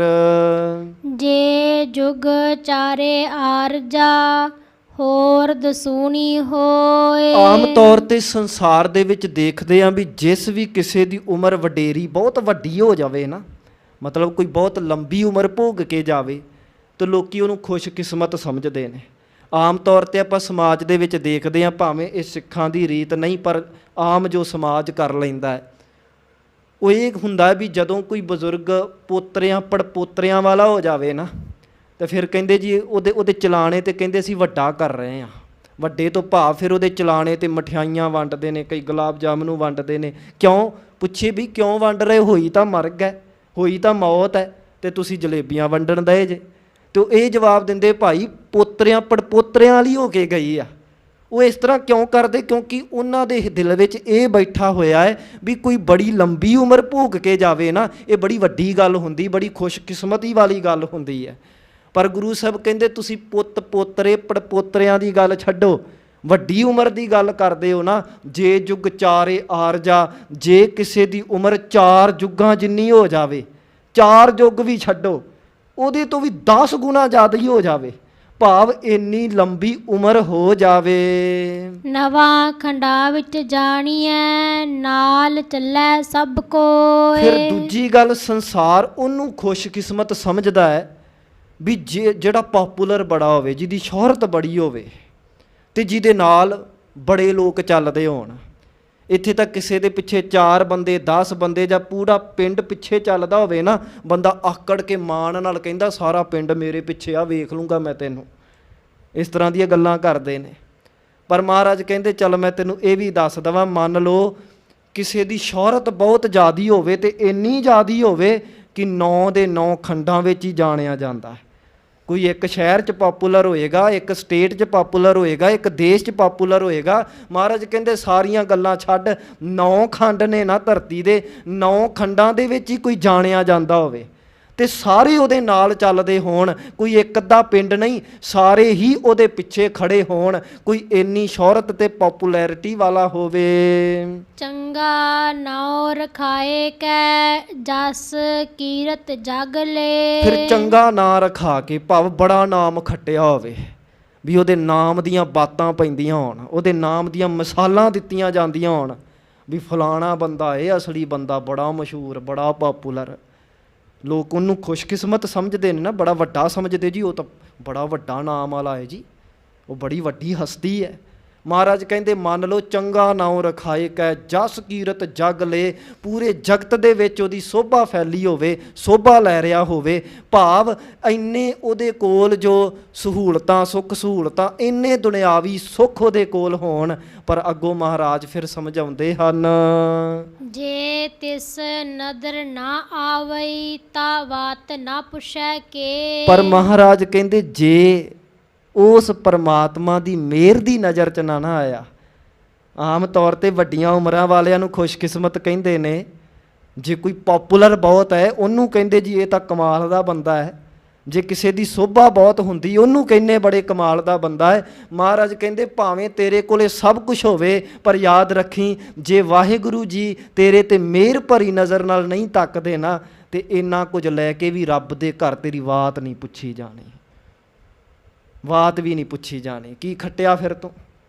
ਜੇ ਜੁਗ ਚਾਰੇ ਆਰਜਾ ਹੋਰ ਦਸੂਣੀ ਹੋਏ। ਆਮ ਤੌਰ ਤੇ ਸੰਸਾਰ ਦੇ ਵਿੱਚ ਦੇਖਦੇ ਹਾਂ ਵੀ ਜਿਸ ਵੀ ਕਿਸੇ ਦੀ ਉਮਰ ਵਡੇਰੀ ਬਹੁਤ ਵੱਡੀ ਹੋ ਜਾਵੇ ਨਾ, ਮਤਲਬ ਕੋਈ ਬਹੁਤ ਲੰਬੀ ਉਮਰ ਭੋਗ ਕੇ ਜਾਵੇ, ਤਾਂ ਲੋਕੀ ਉਹਨੂੰ ਖੁਸ਼ਕਿਸਮਤ ਸਮਝਦੇ ਨੇ। ਆਮ ਤੌਰ ਤੇ ਆਪਾਂ ਸਮਾਜ ਦੇ ਵਿੱਚ ਦੇਖਦੇ ਹਾਂ, ਭਾਵੇਂ ਇਹ ਸਿੱਖਾਂ ਦੀ ਰੀਤ ਨਹੀਂ, ਪਰ ਆਮ ਜੋ ਸਮਾਜ ਕਰ ਲੈਂਦਾ ਹੈ ਉਹ ਇਹ ਹੁੰਦਾ ਵੀ ਜਦੋਂ ਕੋਈ ਬਜ਼ੁਰਗ ਪੋਤਰਿਆਂ ਪੜਪੋਤਰਿਆਂ ਵਾਲਾ ਹੋ ਜਾਵੇ ਨਾ, ਤੇ ਫਿਰ ਕਹਿੰਦੇ ਜੀ ਉਹਦੇ ਚਲਾਣੇ ਤੇ ਕਹਿੰਦੇ ਅਸੀਂ ਵੱਡਾ ਕਰ ਰਹੇ ਹਾਂ। ਵੱਡੇ ਤੋਂ ਭਾਵ ਫਿਰ ਉਹਦੇ ਚਲਾਣੇ ਤੇ ਮਠਿਆਈਆਂ ਵੰਡਦੇ ਨੇ, ਕਈ ਗੁਲਾਬ ਜਾਮਨੂੰ ਵੰਡਦੇ ਨੇ। ਕਿਉਂ? ਪੁੱਛੇ ਵੀ ਕਿਉਂ ਵੰਡ ਰਹੇ? ਹੋਈ ਤਾਂ ਮਰ ਗਏ, ਹੋਈ ਤਾਂ ਮੌਤ ਹੈ, ਤੇ ਤੁਸੀਂ ਜਲੇਬੀਆਂ ਵੰਡਣ ਦਏ ਜੇ। ਤੇ ਉਹ ਇਹ ਜਵਾਬ ਦਿੰਦੇ, ਭਾਈ ਪੋਤਰਿਆਂ ਪੜਪੋਤਰਿਆਂ ਵਾਲੀ ਹੋ ਕੇ ਗਈ ਆ। ਉਹ ਇਸ ਤਰ੍ਹਾਂ ਕਿਉਂ ਕਰਦੇ? ਕਿਉਂਕਿ ਉਹਨਾਂ ਦੇ ਦਿਲ ਵਿੱਚ ਇਹ ਬੈਠਾ ਹੋਇਆ ਹੈ ਵੀ ਕੋਈ ਬੜੀ ਲੰਬੀ ਉਮਰ ਭੋਗ ਕੇ ਜਾਵੇ ਨਾ, ਇਹ ਬੜੀ ਵੱਡੀ ਗੱਲ ਹੁੰਦੀ, ਬੜੀ ਖੁਸ਼ਕਿਸਮਤੀ ਵਾਲੀ ਗੱਲ ਹੁੰਦੀ ਹੈ। ਪਰ ਗੁਰੂ ਸਾਹਿਬ ਕਹਿੰਦੇ ਤੁਸੀਂ ਪੁੱਤ ਪੋਤਰੇ ਪੜਪੋਤਰਿਆਂ ਦੀ ਗੱਲ ਛੱਡੋ, ਵੱਡੀ ਉਮਰ ਦੀ ਗੱਲ ਕਰਦੇ ਹੋ ਨਾ। ਜੇ ਜੁਗ ਚਾਰੇ ਆਰਜਾ, ਜੇ ਕਿਸੇ ਦੀ ਉਮਰ 4 ਯੁੱਗਾਂ ਜਿੰਨੀ ਹੋ ਜਾਵੇ, 4 ਯੁੱਗ ਵੀ ਛੱਡੋ, ਉਹਦੇ ਤੋਂ ਵੀ 10 ਗੁਣਾ ਜ਼ਿਆਦਾ ਹੀ ਹੋ ਜਾਵੇ, ਭਾਵ ਇੰਨੀ ਲੰਬੀ ਉਮਰ ਹੋ ਜਾਵੇ। ਨਵਾਂ ਖੰਡਾ ਵਿੱਚ ਜਾਣੀਐ, ਨਾਲ ਚੱਲੈ ਸਭ ਕੋਏ। ਫਿਰ ਦੂਜੀ ਗੱਲ, ਸੰਸਾਰ ਉਹਨੂੰ ਖੁਸ਼ਕਿਸਮਤ ਸਮਝਦਾ ਹੈ ਵੀ ਜਿਹੜਾ ਪੋਪੂਲਰ ਬੜਾ ਹੋਵੇ, ਜਿਹਦੀ ਸ਼ੋਹਰਤ ਬੜੀ ਹੋਵੇ ਤੇ ਜਿਹਦੇ ਨਾਲ ਬੜੇ ਲੋਕ ਚੱਲਦੇ ਹੋਣ। ਇੱਥੇ ਤਾਂ ਕਿਸੇ ਦੇ ਪਿੱਛੇ 4 ਬੰਦੇ 10 ਬੰਦੇ ਜਾਂ ਪੂਰਾ ਪਿੰਡ ਪਿੱਛੇ ਚੱਲਦਾ ਹੋਵੇ ਨਾ, ਬੰਦਾ ਆਕੜ ਕੇ ਮਾਣ ਨਾਲ ਕਹਿੰਦਾ ਸਾਰਾ ਪਿੰਡ ਮੇਰੇ ਪਿੱਛੇ ਆ, ਵੇਖ ਲੂੰਗਾ ਮੈਂ ਤੈਨੂੰ। ਇਸ ਤਰ੍ਹਾਂ ਦੀਆਂ ਗੱਲਾਂ ਕਰਦੇ ਨੇ। ਪਰ ਮਹਾਰਾਜ ਕਹਿੰਦੇ ਚੱਲ ਮੈਂ ਤੈਨੂੰ ਇਹ ਵੀ ਦੱਸ ਦੇਵਾਂ, ਮੰਨ ਲਓ ਕਿਸੇ ਦੀ ਸ਼ੋਹਰਤ ਬਹੁਤ ਜ਼ਿਆਦੀ ਹੋਵੇ ਤੇ ਇੰਨੀ ਜ਼ਿਆਦੀ ਹੋਵੇ ਕਿ 9 ਦੇ 9 ਖੰਡਾਂ ਵਿੱਚ ਹੀ ਜਾਣਿਆ ਜਾਂਦਾ ਹੈ। ਕੋਈ ਇੱਕ ਸ਼ਹਿਰ 'ਚ ਪਾਪੂਲਰ ਹੋਏਗਾ, ਇੱਕ ਸਟੇਟ 'ਚ ਪਾਪੂਲਰ ਹੋਏਗਾ, ਇੱਕ ਦੇਸ਼ 'ਚ ਪਾਪੂਲਰ ਹੋਏਗਾ। ਮਹਾਰਾਜ ਕਹਿੰਦੇ ਸਾਰੀਆਂ ਗੱਲਾਂ ਛੱਡ, 9 ਖੰਡ ਨੇ ਨਾ ਧਰਤੀ ਦੇ, 9 ਖੰਡਾਂ ਦੇ ਵਿੱਚ ਹੀ ਕੋਈ ਜਾਣਿਆ ਜਾਂਦਾ ਹੋਵੇ ਤੇ ਸਾਰੇ ਉਹਦੇ ਨਾਲ ਚੱਲਦੇ ਹੋਣ, ਕੋਈ ਇੱਕ ਅੱਧਾ ਪਿੰਡ ਨਹੀਂ, ਸਾਰੇ ਹੀ ਉਹਦੇ ਪਿੱਛੇ ਖੜੇ ਹੋਣ, ਕੋਈ ਇੰਨੀ ਸ਼ੋਹਰਤ ਤੇ ਪੋਪੂਲੈਰਿਟੀ ਵਾਲਾ ਹੋਵੇ। ਚੰਗਾ ਨਾਉ ਰਖਾਏ ਕੈ, ਜਸ ਕੀਰਤ ਜਗ ਲੇ। ਫਿਰ ਚੰਗਾ ਨਾਂ ਰਖਾ ਕੇ, ਭਾਵ ਬੜਾ ਨਾਮ ਖੱਟਿਆ ਹੋਵੇ, ਵੀ ਉਹਦੇ ਨਾਮ ਦੀਆਂ ਬਾਤਾਂ ਪੈਂਦੀਆਂ ਹੋਣ, ਉਹਦੇ ਨਾਮ ਦੀਆਂ ਮਿਸਾਲਾਂ ਦਿੱਤੀਆਂ ਜਾਂਦੀਆਂ ਹੋਣ ਵੀ ਫਲਾਣਾ ਬੰਦਾ ਇਹ ਅਸਲੀ ਬੰਦਾ, ਬੜਾ ਮਸ਼ਹੂਰ, ਬੜਾ ਪੋਪੂਲਰ। ਲੋਕ ਉਹਨੂੰ ਖੁਸ਼ਕਿਸਮਤ ਸਮਝਦੇ ਨੇ ਨਾ, ਬੜਾ ਵੱਡਾ ਸਮਝਦੇ ਜੀ, ਉਹ ਤਾਂ ਬੜਾ ਵੱਡਾ ਨਾਮ ਵਾਲਾ ਹੈ ਜੀ, ਉਹ ਬੜੀ ਵੱਡੀ ਹਸਤੀ ਹੈ। ਮਹਾਰਾਜ ਕਹਿੰਦੇ ਮੰਨ ਲਓ ਚੰਗਾ ਨਾਉ ਰਖਾਏ ਕੈ, ਜਸ ਕੀਰਤ ਜਗ ਲੇ, ਪੂਰੇ ਜਗਤ ਦੇ ਵਿੱਚ ਉਹਦੀ ਸੋਭਾ ਫੈਲੀ ਹੋਵੇ, ਸੋਭਾ ਲੈ ਰਿਹਾ ਹੋਵੇ, ਭਾਵ ਇੰਨੇ ਉਹਦੇ ਕੋਲ ਜੋ ਸਹੂਲਤਾਂ, ਸੁੱਖ ਸਹੂਲਤਾਂ, ਇੰਨੇ ਦੁਨਿਆਵੀ ਸੁੱਖ ਉਹਦੇ ਕੋਲ ਹੋਣ। ਪਰ ਅੱਗੋਂ ਮਹਾਰਾਜ ਫਿਰ ਸਮਝਾਉਂਦੇ ਹਨ, ਜੇ ਤਿਸ ਨਦਰ ਨਾ ਆਵਈ, ਤਾ ਬਾਤ ਨਾ ਪੁੱਛੈ ਕੇ। ਪਰ ਮਹਾਰਾਜ ਕਹਿੰਦੇ ਜੇ ਉਸ ਪਰਮਾਤਮਾ ਦੀ ਮਿਹਰ ਦੀ ਨਜ਼ਰ 'ਚ ਨਾ ਆਇਆ। ਆਮ ਤੌਰ 'ਤੇ ਵੱਡੀਆਂ ਉਮਰਾਂ ਵਾਲਿਆਂ ਨੂੰ ਖੁਸ਼ਕਿਸਮਤ ਕਹਿੰਦੇ ਨੇ, ਜੇ ਕੋਈ ਪੋਪੂਲਰ ਬਹੁਤ ਹੈ ਉਹਨੂੰ ਕਹਿੰਦੇ ਜੀ ਇਹ ਤਾਂ ਕਮਾਲ ਦਾ ਬੰਦਾ ਹੈ, ਜੇ ਕਿਸੇ ਦੀ ਸੋਭਾ ਬਹੁਤ ਹੁੰਦੀ ਉਹਨੂੰ ਕਹਿੰਦੇ ਬੜੇ ਕਮਾਲ ਦਾ ਬੰਦਾ ਹੈ। ਮਹਾਰਾਜ ਕਹਿੰਦੇ ਭਾਵੇਂ ਤੇਰੇ ਕੋਲੇ ਸਭ ਕੁਝ ਹੋਵੇ, ਪਰ ਯਾਦ ਰੱਖੀ ਜੇ ਵਾਹਿਗੁਰੂ ਜੀ ਤੇਰੇ 'ਤੇ ਮਿਹਰ ਭਰੀ ਨਜ਼ਰ ਨਾਲ ਨਹੀਂ ਤੱਕਦੇ ਨਾ, ਤੇ ਇੰਨਾ ਕੁਝ ਲੈ ਕੇ ਵੀ ਰੱਬ ਦੇ ਘਰ ਤੇਰੀ ਬਾਤ ਨਹੀਂ ਪੁੱਛੀ ਜਾਣੀ, ਬਾਤ ਵੀ ਨਹੀਂ ਪੁੱਛੀ ਜਾਣੀ। ਕੀ ਖੱਟਿਆ ਫਿਰ ਤੂੰ?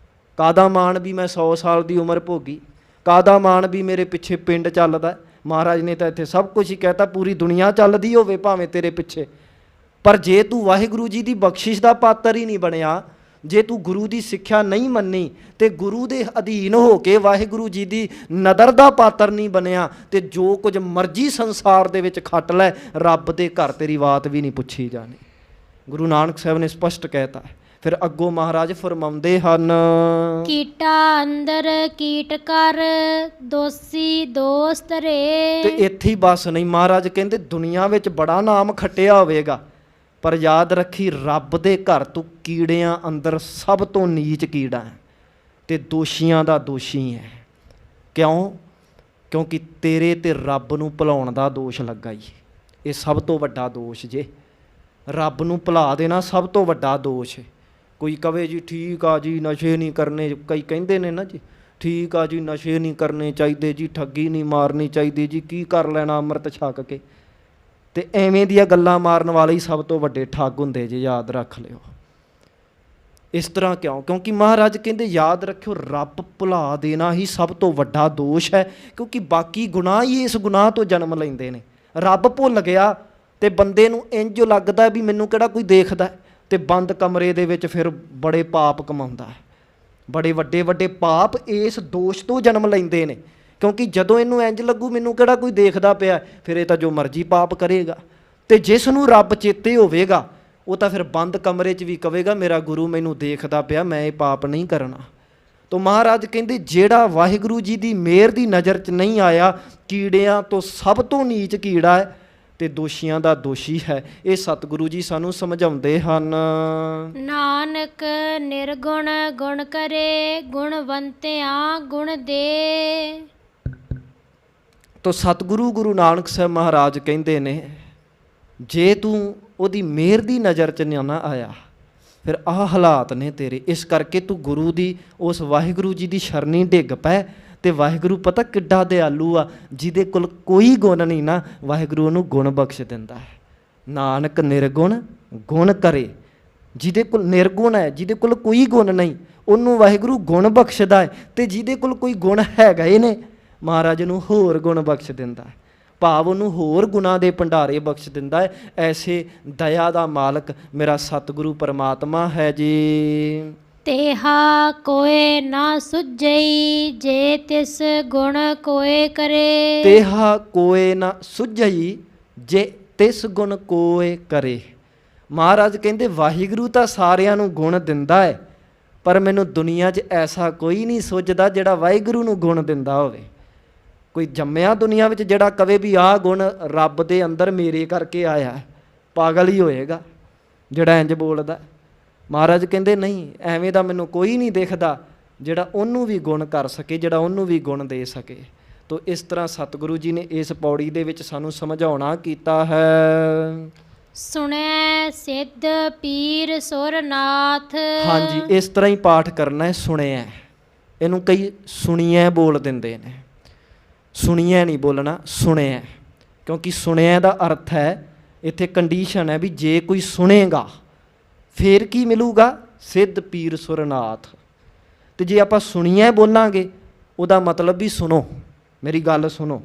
ਕਾਹਦਾ ਮਾਣ ਵੀ ਮੈਂ 100 ਸਾਲ ਦੀ ਉਮਰ ਭੋਗੀ, ਕਾਹਦਾ ਮਾਣ ਵੀ ਮੇਰੇ ਪਿੱਛੇ ਪਿੰਡ ਚੱਲਦਾ। ਮਹਾਰਾਜ ਨੇ ਤਾਂ ਇੱਥੇ ਸਭ ਕੁਝ ਹੀ ਕਹਿਤਾ, ਪੂਰੀ ਦੁਨੀਆ ਚੱਲਦੀ ਹੋਵੇ ਭਾਵੇਂ ਤੇਰੇ ਪਿੱਛੇ, ਪਰ ਜੇ ਤੂੰ ਵਾਹਿਗੁਰੂ ਜੀ ਦੀ ਬਖਸ਼ਿਸ਼ ਦਾ ਪਾਤਰ ਹੀ ਨਹੀਂ ਬਣਿਆ, ਜੇ ਤੂੰ ਗੁਰੂ ਦੀ ਸਿੱਖਿਆ ਨਹੀਂ ਮੰਨੀ ਤੇ ਗੁਰੂ ਦੇ ਅਧੀਨ ਹੋ ਕੇ ਵਾਹਿਗੁਰੂ ਜੀ ਦੀ ਨਦਰ ਦਾ ਪਾਤਰ ਨਹੀਂ ਬਣਿਆ, ਤੇ ਜੋ ਕੁਝ ਮਰਜ਼ੀ ਸੰਸਾਰ ਦੇ ਵਿੱਚ ਖੱਟ ਲੈ, ਰੱਬ ਦੇ ਘਰ ਤੇਰੀ ਬਾਤ ਵੀ ਨਹੀਂ ਪੁੱਛੀ ਜਾਣੀ। ਗੁਰੂ ਨਾਨਕ ਸਾਹਿਬ ਨੇ ਸਪਸ਼ਟ ਕਹਿਤਾ। ਫਿਰ ਅੱਗੋਂ ਮਹਾਰਾਜ ਫਰਮਾਉਂਦੇ ਹਨ, ਕੀਟਾ ਅੰਦਰ ਕੀਟ ਕਰ, ਦੋਸੀ ਦੋਸਤ ਰੇ। ਤੇ ਇੱਥੇ ਹੀ ਬਸ ਨਹੀਂ, ਮਹਾਰਾਜ ਕਹਿੰਦੇ ਦੁਨੀਆ ਵਿੱਚ ਬੜਾ ਨਾਮ ਖੱਟਿਆ ਹੋਵੇਗਾ, ਪਰ ਯਾਦ ਰੱਖੀ ਰੱਬ ਦੇ ਘਰ ਤੂੰ ਕੀੜਿਆਂ ਅੰਦਰ ਸਭ ਤੋਂ ਨੀਚ ਕੀੜਾ ਹੈ ਤੇ ਦੋਸ਼ੀਆਂ ਦਾ ਦੋਸ਼ੀ ਹੈ। ਕਿਉਂ? ਕਿਉਂਕਿ ਤੇਰੇ ਤੇ ਰੱਬ ਨੂੰ ਭੁਲਾਉਣ ਦਾ ਦੋਸ਼ ਲੱਗਾ ਹੀ, ਇਹ ਸਭ ਤੋਂ ਵੱਡਾ ਦੋਸ਼ ਜੇ। ਰੱਬ ਨੂੰ ਭੁਲਾ ਦੇਣਾ ਸਭ ਤੋਂ ਵੱਡਾ ਦੋਸ਼ ਹੈ। ਕੋਈ ਕਵੇ ਜੀ ਠੀਕ ਆ ਜੀ ਨਸ਼ੇ ਨਹੀਂ ਕਰਨੇ, ਕਈ ਕਹਿੰਦੇ ਨੇ ਨਾ ਜੀ ਠੀਕ ਆ ਜੀ ਨਸ਼ੇ ਨਹੀਂ ਕਰਨੇ ਚਾਹੀਦੇ ਜੀ, ਠੱਗੀ ਨਹੀਂ ਮਾਰਨੀ ਚਾਹੀਦੀ ਜੀ, ਕੀ ਕਰ ਲੈਣਾ ਅੰਮ੍ਰਿਤ ਛਕ ਕੇ, ਤੇ ਐਵੇਂ ਦੀਆਂ ਗੱਲਾਂ ਮਾਰਨ ਵਾਲੇ ਹੀ ਸਭ ਤੋਂ ਵੱਡੇ ਠੱਗ ਹੁੰਦੇ ਜੇ, ਯਾਦ ਰੱਖ ਲਿਓ। ਇਸ ਤਰ੍ਹਾਂ ਕਿਉਂ? ਕਿਉਂਕਿ ਮਹਾਰਾਜ ਕਹਿੰਦੇ ਯਾਦ ਰੱਖਿਓ ਰੱਬ ਭੁਲਾ ਦੇਣਾ ਹੀ ਸਭ ਤੋਂ ਵੱਡਾ ਦੋਸ਼ ਹੈ, ਕਿਉਂਕਿ ਬਾਕੀ ਗੁਨਾਹ ਹੀ ਇਸ ਗੁਨਾਹ ਤੋਂ ਜਨਮ ਲੈਂਦੇ ਨੇ। ਰੱਬ ਭੁੱਲ ਗਿਆ ਤੇ ਬੰਦੇ ਨੂੰ ਇੰਜ ਲੱਗਦਾ ਵੀ ਮੈਨੂੰ ਕਿਹੜਾ ਕੋਈ ਦੇਖਦਾ, ਤੇ ਬੰਦ ਕਮਰੇ ਦੇ ਵਿੱਚ ਫਿਰ ਬੜੇ ਪਾਪ ਕਮਾਉਂਦਾ ਹੈ। ਬੜੇ ਵੱਡੇ ਵੱਡੇ ਪਾਪ ਇਸ ਦੋਸ਼ ਤੋਂ ਜਨਮ ਲੈਂਦੇ ਨੇ, ਕਿਉਂਕਿ ਜਦੋਂ ਇਹਨੂੰ ਇੰਜ ਲੱਗੂ ਮੈਨੂੰ ਕਿਹੜਾ ਕੋਈ ਦੇਖਦਾ ਪਿਆ, ਫਿਰ ਇਹ ਤਾਂ ਜੋ ਮਰਜ਼ੀ ਪਾਪ ਕਰੇਗਾ। ਤੇ ਜਿਸ ਨੂੰ ਰੱਬ ਚੇਤੇ ਹੋਵੇਗਾ ਉਹ ਤਾਂ ਫਿਰ ਬੰਦ ਕਮਰੇ 'ਚ ਵੀ ਕਹੇਗਾ ਮੇਰਾ ਗੁਰੂ ਮੈਨੂੰ ਦੇਖਦਾ ਪਿਆ, ਮੈਂ ਇਹ ਪਾਪ ਨਹੀਂ ਕਰਨਾ। ਤਾਂ ਮਹਾਰਾਜ ਕਹਿੰਦੇ ਜਿਹੜਾ ਵਾਹਿਗੁਰੂ ਜੀ ਦੀ ਮਿਹਰ ਦੀ ਨਜ਼ਰ 'ਚ ਨਹੀਂ ਆਇਆ, ਕੀੜਿਆਂ ਤੋਂ ਸਭ ਤੋਂ ਨੀਚ ਕੀੜਾ ਹੈ, ਤੇ ਦੋਸ਼ੀਆਂ ਦਾ ਦੋਸ਼ੀ ਹੈ। ਇਹ ਸਤਿਗੁਰੂ ਜੀ ਸਾਨੂੰ ਸਮਝਾਉਂਦੇ ਹਨ। ਨਾਨਕ ਨਿਰਗੁਣ ਗੁਣ ਕਰੇ, ਗੁਣਵੰਤਿਆਂ ਗੁਣ ਦੇ। ਤੋ ਸਤਿਗੁਰੂ ਗੁਰੂ ਨਾਨਕ ਸਾਹਿਬ ਮਹਾਰਾਜ ਕਹਿੰਦੇ ਨੇ, ਜੇ ਤੂੰ ਉਹਦੀ ਮਿਹਰ ਦੀ ਨਜ਼ਰ 'ਚ ਨਾ ਆਇਆ, ਫਿਰ ਆਹ ਹਾਲਾਤ ਨੇ ਤੇਰੇ। ਇਸ ਕਰਕੇ ਤੂੰ ਗੁਰੂ ਦੀ, ਉਸ ਵਾਹਿਗੁਰੂ ਜੀ ਦੀ ਸ਼ਰਨੀ ਡਿੱਗ ਪੈ। ਤੇ ਵਾਹਿਗੁਰੂ ਪਤਾ ਕਿੱਡਾ ਦਿਆਲੂ ਆ, ਜਿਹਦੇ ਕੋਲ ਕੋਈ ਗੁਣ ਨਹੀਂ ਨਾ, ਵਾਹਿਗੁਰੂ ਉਹਨੂੰ ਗੁਣ ਬਖਸ਼ ਦਿੰਦਾ ਹੈ। ਨਾਨਕ ਨਿਰਗੁਣ ਗੁਣ ਕਰੇ, ਜਿਹਦੇ ਕੋਲ ਨਿਰਗੁਣ ਹੈ, ਜਿਹਦੇ ਕੋਲ ਕੋਈ ਗੁਣ ਨਹੀਂ, ਉਹਨੂੰ ਵਾਹਿਗੁਰੂ ਗੁਣ ਬਖਸ਼ਦਾ ਹੈ। ਤੇ ਜਿਹਦੇ ਕੋਲ ਕੋਈ ਗੁਣ ਹੈਗਾ ਹੀ ਨੇ, ਮਹਾਰਾਜ ਨੂੰ ਹੋਰ ਗੁਣ ਬਖਸ਼ ਦਿੰਦਾ ਹੈ, ਭਾਵ ਉਹਨੂੰ ਹੋਰ ਗੁਣਾਂ ਦੇ ਭੰਡਾਰੇ ਬਖਸ਼ ਦਿੰਦਾ ਹੈ। ਐਸੇ ਦਇਆ ਦਾ ਮਾਲਕ ਮੇਰਾ ਸਤਿਗੁਰੂ ਪਰਮਾਤਮਾ ਹੈ ਜੀ। ਤੇਹਾ ਕੋਏ ਨਾ ਸੁਝਈ, ਜੇ ਤਿਸ ਗੁਣ ਕੋਏ ਕਰੇ। ਤੇਹਾ ਕੋਏ ਨਾ ਸੁਝਈ, ਜੇ ਤਿਸ ਗੁਣ ਕੋਏ ਕਰੇ। ਮਹਾਰਾਜ ਕਹਿੰਦੇ ਵਾਹਿਗੁਰੂ ਤਾਂ ਸਾਰਿਆਂ ਨੂੰ ਗੁਣ ਦਿੰਦਾ ਹੈ, ਪਰ ਮੈਨੂੰ ਦੁਨੀਆ 'ਚ ਐਸਾ ਕੋਈ ਨਹੀਂ ਸੁਝਦਾ ਜਿਹੜਾ ਵਾਹਿਗੁਰੂ ਨੂੰ ਗੁਣ ਦਿੰਦਾ ਹੋਵੇ। ਕੋਈ ਜੰਮਿਆ ਦੁਨੀਆ ਵਿੱਚ ਜਿਹੜਾ ਕਵੇ ਵੀ ਆਹ ਗੁਣ ਰੱਬ ਦੇ ਅੰਦਰ ਮੇਰੇ ਕਰਕੇ ਆਇਆ, ਪਾਗਲ ਹੀ ਹੋਏਗਾ ਜਿਹੜਾ ਇੰਜ ਬੋਲਦਾ। ਮਹਾਰਾਜ ਕਹਿੰਦੇ ਨਹੀਂ, ਐਵੇਂ ਦਾ ਮੈਨੂੰ ਕੋਈ ਨਹੀਂ ਦਿਖਦਾ ਜਿਹੜਾ ਉਹਨੂੰ ਵੀ ਗੁਣ ਕਰ ਸਕੇ, ਜਿਹੜਾ ਉਹਨੂੰ ਵੀ ਗੁਣ ਦੇ ਸਕੇ। ਤੋ ਇਸ ਤਰ੍ਹਾਂ ਸਤਿਗੁਰੂ ਜੀ ਨੇ ਇਸ ਪੌੜੀ ਦੇ ਵਿੱਚ ਸਾਨੂੰ ਸਮਝਾਉਣਾ ਕੀਤਾ ਹੈ। ਸੁਣੈ ਸਿੱਧ ਪੀਰ ਸੁਰਨਾਥ। ਹਾਂਜੀ, ਇਸ ਤਰ੍ਹਾਂ ਹੀ ਪਾਠ ਕਰਨਾ ਹੈ। ਸੁਣਿਆ, ਇਹਨੂੰ ਕਈ ਸੁਣੀਐ ਬੋਲ ਦਿੰਦੇ ਨੇ, ਸੁਣੀਐ ਨਹੀਂ ਬੋਲਣਾ, ਸੁਣਿਆ। ਕਿਉਂਕਿ ਸੁਣਿਆ ਦਾ ਅਰਥ ਹੈ, ਇੱਥੇ ਕੰਡੀਸ਼ਨ ਹੈ ਵੀ ਜੇ ਕੋਈ ਸੁਣੇਗਾ ਫੇਰ ਕੀ ਮਿਲੂਗਾ? ਸਿੱਧ ਪੀਰ ਸੁਰਨਾਥ। ਤੇ ਜੇ ਆਪਾਂ ਸੁਣੀਐ ਬੋਲਾਂਗੇ, ਉਹਦਾ ਮਤਲਬ ਵੀ ਸੁਣੋ, ਮੇਰੀ ਗੱਲ ਸੁਣੋ।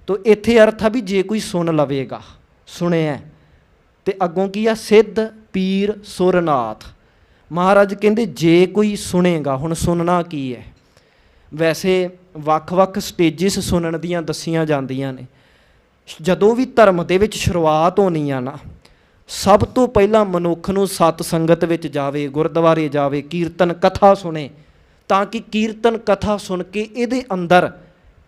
ਤੋ ਇੱਥੇ ਅਰਥ ਆ ਵੀ ਜੇ ਕੋਈ ਸੁਣ ਲਵੇਗਾ, ਸੁਣਿਆ। ਤੇ ਅੱਗੋਂ ਕੀ ਆ? ਸਿੱਧ ਪੀਰ ਸੁਰਨਾਥ। ਮਹਾਰਾਜ ਕਹਿੰਦੇ ਜੇ ਕੋਈ ਸੁਣੇਗਾ। ਹੁਣ ਸੁਣਨਾ ਕੀ ਹੈ? ਵੈਸੇ ਵੱਖ-ਵੱਖ ਸਟੇਜਿਸ ਸੁਣਨ ਦੀਆਂ ਦੱਸੀਆਂ ਜਾਂਦੀਆਂ ਨੇ। ਜਦੋਂ ਵੀ ਧਰਮ ਦੇ ਵਿੱਚ ਸ਼ੁਰੂਆਤ ਹੋਣੀ ਆ ਨਾ, ਸਭ ਤੋਂ ਪਹਿਲਾਂ ਮਨੁੱਖ ਨੂੰ ਸਤ ਸੰਗਤ ਵਿੱਚ ਜਾਵੇ, ਗੁਰਦੁਆਰੇ ਜਾਵੇ, ਕੀਰਤਨ ਕਥਾ ਸੁਣੇ, ਤਾਂ ਕਿ ਕੀਰਤਨ ਕਥਾ ਸੁਣ ਕੇ ਇਹਦੇ ਅੰਦਰ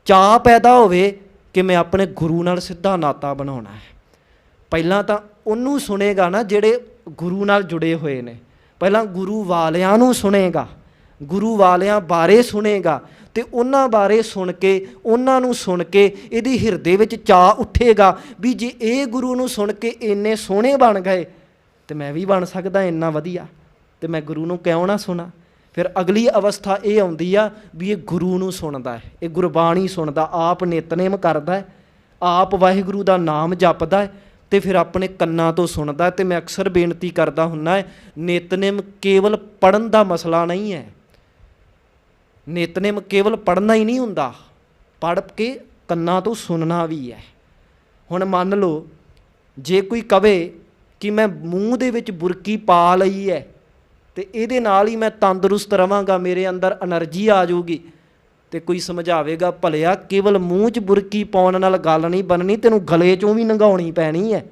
ਚਾਅ ਪੈਦਾ ਹੋਵੇ ਕਿ ਮੈਂ ਆਪਣੇ ਗੁਰੂ ਨਾਲ ਸਿੱਧਾ ਨਾਤਾ ਬਣਾਉਣਾ ਹੈ। ਪਹਿਲਾਂ ਤਾਂ ਉਹਨੂੰ ਸੁਣੇਗਾ ਨਾ ਜਿਹੜੇ ਗੁਰੂ ਨਾਲ ਜੁੜੇ ਹੋਏ ਨੇ, ਪਹਿਲਾਂ ਗੁਰੂ ਵਾਲਿਆਂ ਨੂੰ ਸੁਣੇਗਾ, ਗੁਰੂ ਵਾਲਿਆਂ ਬਾਰੇ ਸੁਣੇਗਾ, ਤੇ ਉਹਨਾਂ ਬਾਰੇ ਸੁਣ ਕੇ, ਉਹਨਾਂ ਨੂੰ ਸੁਣ ਕੇ ਇਹਦੀ ਹਿਰਦੇ ਵਿੱਚ ਚਾਅ ਉੱਠੇਗਾ ਵੀ ਜੇ ਇਹ ਗੁਰੂ ਨੂੰ ਸੁਣ ਕੇ ਇੰਨੇ ਸੋਹਣੇ ਬਣ ਗਏ ਤੇ ਮੈਂ ਵੀ ਬਣ ਸਕਦਾ ਇੰਨਾ ਵਧੀਆ, ਤੇ ਮੈਂ ਗੁਰੂ ਨੂੰ ਕਿਉਂ ਨਾ ਸੁਣਾ। ਫਿਰ ਅਗਲੀ ਅਵਸਥਾ ਇਹ ਆਉਂਦੀ ਆ ਵੀ ਇਹ ਗੁਰੂ ਨੂੰ ਸੁਣਦਾ ਹੈ, ਇਹ ਗੁਰਬਾਣੀ ਸੁਣਦਾ, ਆਪ ਨਿਤਨੇਮ ਕਰਦਾ ਹੈ, ਆਪ ਵਾਹਿਗੁਰੂ ਦਾ ਨਾਮ ਜਪਦਾ ਹੈ, ਤੇ ਫਿਰ ਆਪਣੇ ਕੰਨਾਂ ਤੋਂ ਸੁਣਦਾ। ਤੇ ਮੈਂ ਅਕਸਰ ਬੇਨਤੀ ਕਰਦਾ ਹੁੰਦਾ ਹੈ, ਨਿਤਨੇਮ ਕੇਵਲ ਪੜ੍ਹਨ ਦਾ ਮਸਲਾ ਨਹੀਂ ਹੈ। ਨਿਤਨੇਮ ਕੇਵਲ ਪੜ੍ਹਨਾ ਹੀ ਨਹੀਂ ਹੁੰਦਾ, ਪੜ੍ਹ ਕੇ ਕੰਨਾਂ ਤੋਂ ਸੁਣਨਾ ਵੀ ਹੈ। ਹੁਣ ਮੰਨ ਲਓ ਜੇ ਕੋਈ ਕਵੇ ਕਿ ਮੈਂ ਮੂੰਹ ਦੇ ਵਿੱਚ ਬੁਰਕੀ ਪਾ ਲਈ ਹੈ ਤੇ ਇਹਦੇ ਨਾਲ ਹੀ ਮੈਂ ਤੰਦਰੁਸਤ ਰਵਾਂਗਾ, ਮੇਰੇ ਅੰਦਰ ਐਨਰਜੀ ਆ ਜਾਊਗੀ, ਤੇ ਕੋਈ ਸਮਝਾਵੇਗਾ ਭਲਿਆ ਕੇਵਲ ਮੂੰਹ 'ਚ ਬੁਰਕੀ ਪਾਉਣ ਨਾਲ ਗੱਲ ਨਹੀਂ ਬਣਨੀ, ਤੈਨੂੰ ਗਲੇ 'ਚੋਂ ਵੀ ਲੰਘਾਉਣੀ ਪੈਣੀ ਹੈ।